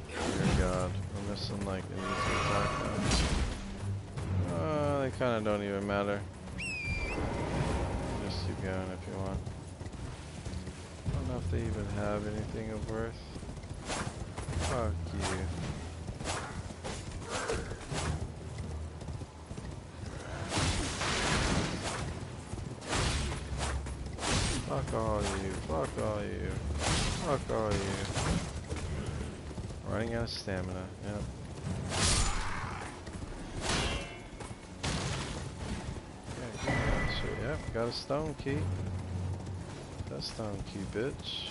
Dear God, we're missing like an easy attack now. They kind of don't even matter. Just keep going if you want. I don't know if they even have anything of worth. Fuck you. Fuck all you, fuck all you, fuck all you. Running out of stamina, yep. got a stone key. That stone key, bitch.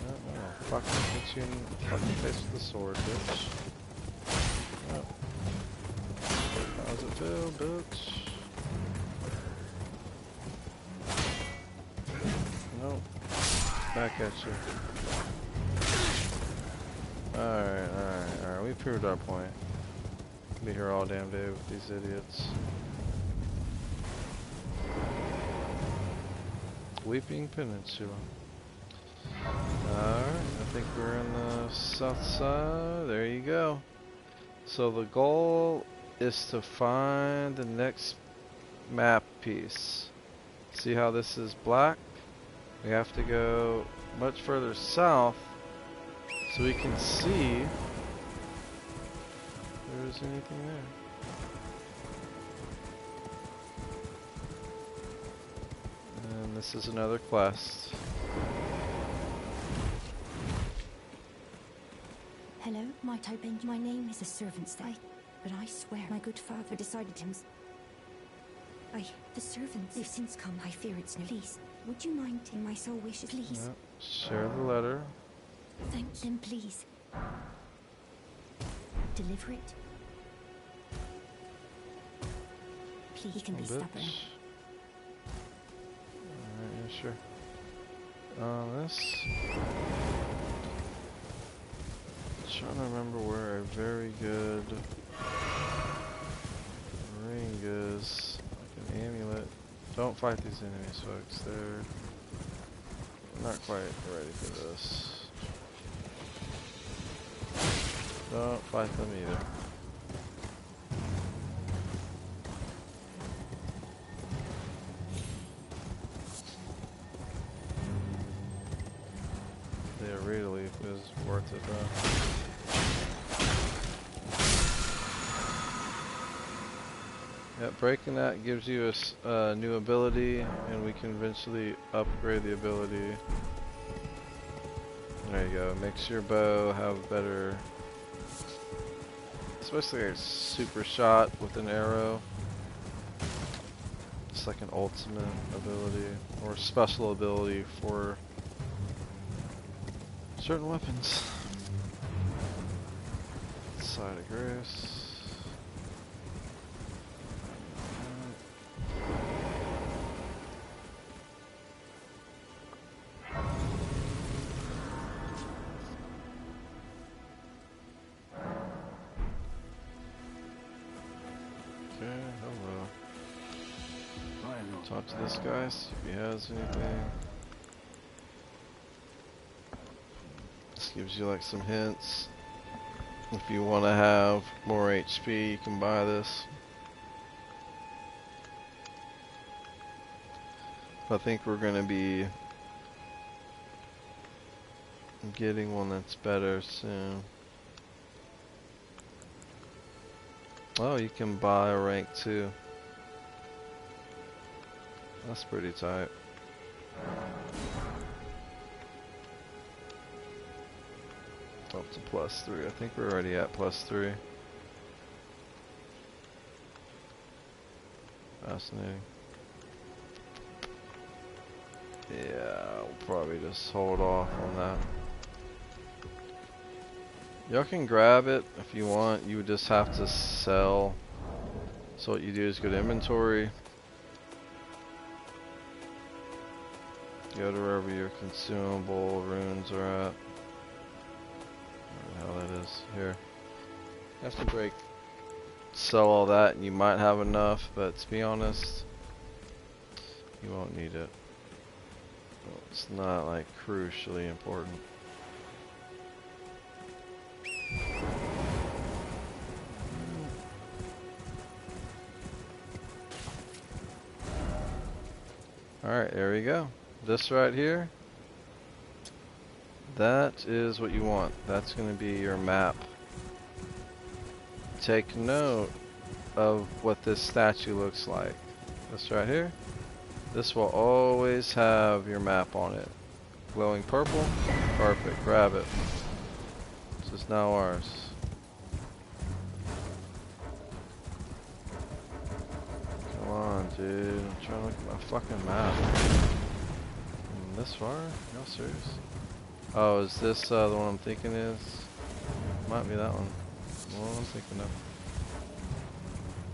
No, fucking hit you in the fucking face with the sword, bitch. Oh. How's it feel, bitch? Nope. Back at you. Alright. We proved our point. Be here all damn day with these idiots. Weeping Peninsula. Alright, I think we're in the south side. There you go. So the goal is to find the next map piece. See how this is black? We have to go much further south so we can see if there's anything there. And this is another quest. Hello, might I bend? My name is a servant's day, but I swear my good father decided him. The servants, they've since come. I fear it's no please. Would you mind taking my soul wishes, please? Yep. Share the letter. Thank them, please. Deliver it. Please, he can be stubborn. Alright, yeah, sure. This. Trying to remember where a very good ring is. Like an amulet. Don't fight these enemies, folks. They're not quite ready for this. Don't fight them either. The Arena Leaf is worth it though. Yep, breaking that gives you a new ability, and we can eventually upgrade the ability. There you go. Makes your bow have better. It's basically a super shot with an arrow. It's like an ultimate ability or special ability for certain weapons. Side of Grace. Talk to this guy, see if he has anything. This gives you like some hints. If you want to have more HP, you can buy this. I think we're going to be getting one that's better soon. Oh, you can buy a rank 2. That's pretty tight. Up to +3. I think we're already at +3. Fascinating. Yeah, we'll probably just hold off on that. Y'all can grab it if you want. You would just have to sell. So what you do is go to inventory. Go to wherever your consumable runes are at. Where the hell that is. Here. You have to sell all that and you might have enough, but to be honest, you won't need it. Well, it's not like crucially important. Alright, there we go. This right here, that is what you want. That's going to be your map. Take note of what this statue looks like. This right here, this will always have your map on it. Glowing purple, perfect, grab it. This is now ours. Come on, dude. I'm trying to look at my fucking map. This far? Y'all serious? Oh, is this the one I'm thinking is? Might be that one. The one I'm thinking of.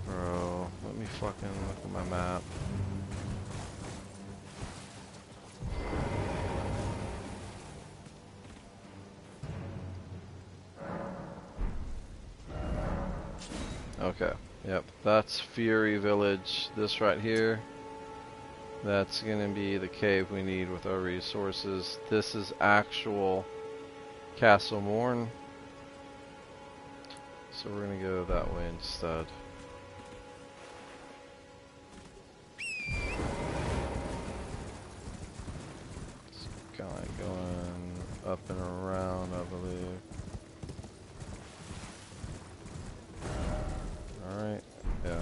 Bro, let me fucking look at my map. Okay, yep, that's Fury Village. This right here, that's gonna be the cave we need with our resources. This is actual Castle Morn. So we're gonna go that way instead. It's kinda like going up and around, I believe. Alright, yeah.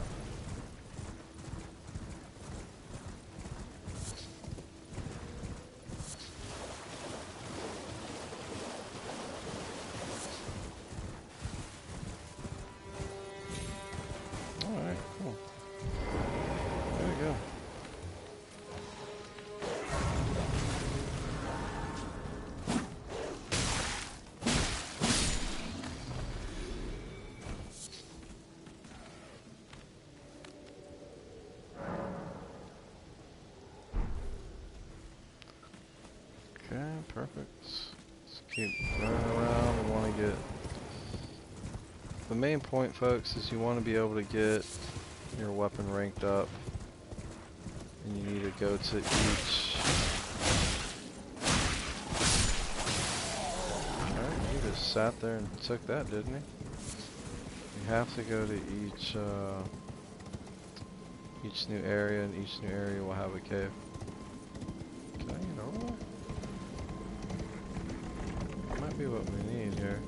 Alright, cool. There we go. Okay, perfect. Let's keep running around. We want to get... The main point, folks, is you want to be able to get your weapon ranked up. And you need to go to each... Alright, he just sat there and took that, didn't he? You have to go to each new area, and each new area will have a cave. Can I get over there? Might be what we need here.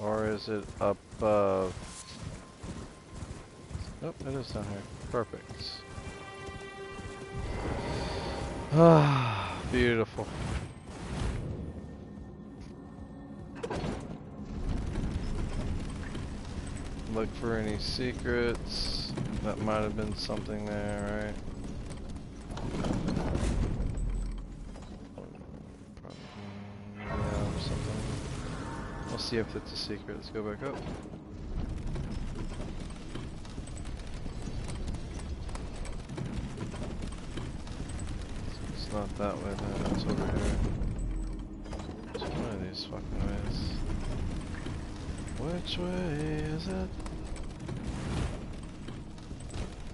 Or is it up above? Nope, it is down here. Perfect. Ah, beautiful. Look for any secrets. That might have been something there, right? Yeah, or something. We'll see if it's a secret. Let's go back up. It's not that way then, it's over here. It's one of these fucking ways. Which way is it?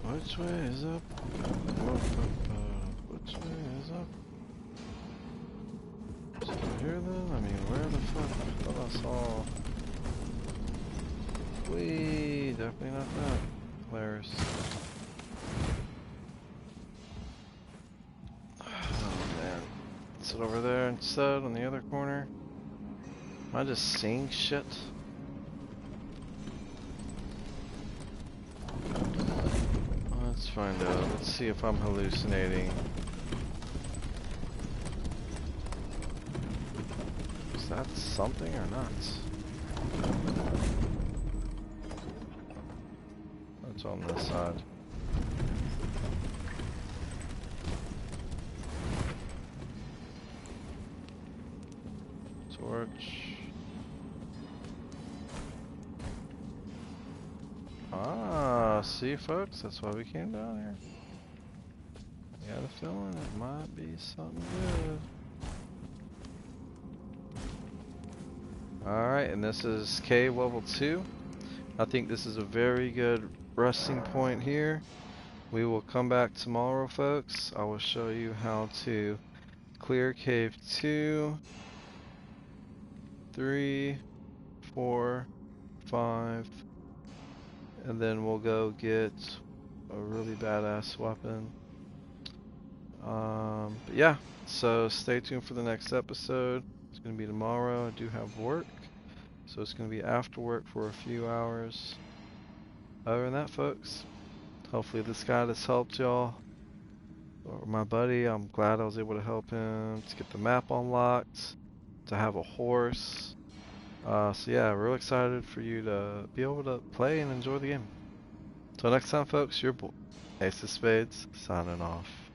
Which way is up? Which way is up? Is it over here then? I mean, where the fuck? I thought I saw... Wee, definitely not that. Hilarious. Oh man. Is it over there instead on the other corner? Am I just seeing shit? Let's find out. Let's see if I'm hallucinating. Is that something or not? That's on this side. Torch. Ah, see folks, that's why we came down here. I got a feeling it might be something good. Alright, and this is cave level 2. I think this is a very good resting point here. We will come back tomorrow, folks. I will show you how to clear cave 2, 3, 4, 5, and then we'll go get a really badass weapon. But yeah, so stay tuned for the next episode. It's going to be tomorrow. I do have work, so it's going to be after work for a few hours. Other than that, folks, Hopefully this guide has helped y'all. Or my buddy, I'm glad I was able to help him to get the map unlocked, to have a horse. So yeah, real excited for you to be able to play and enjoy the game. Till next time folks, your boy, Ace of Spades, signing off.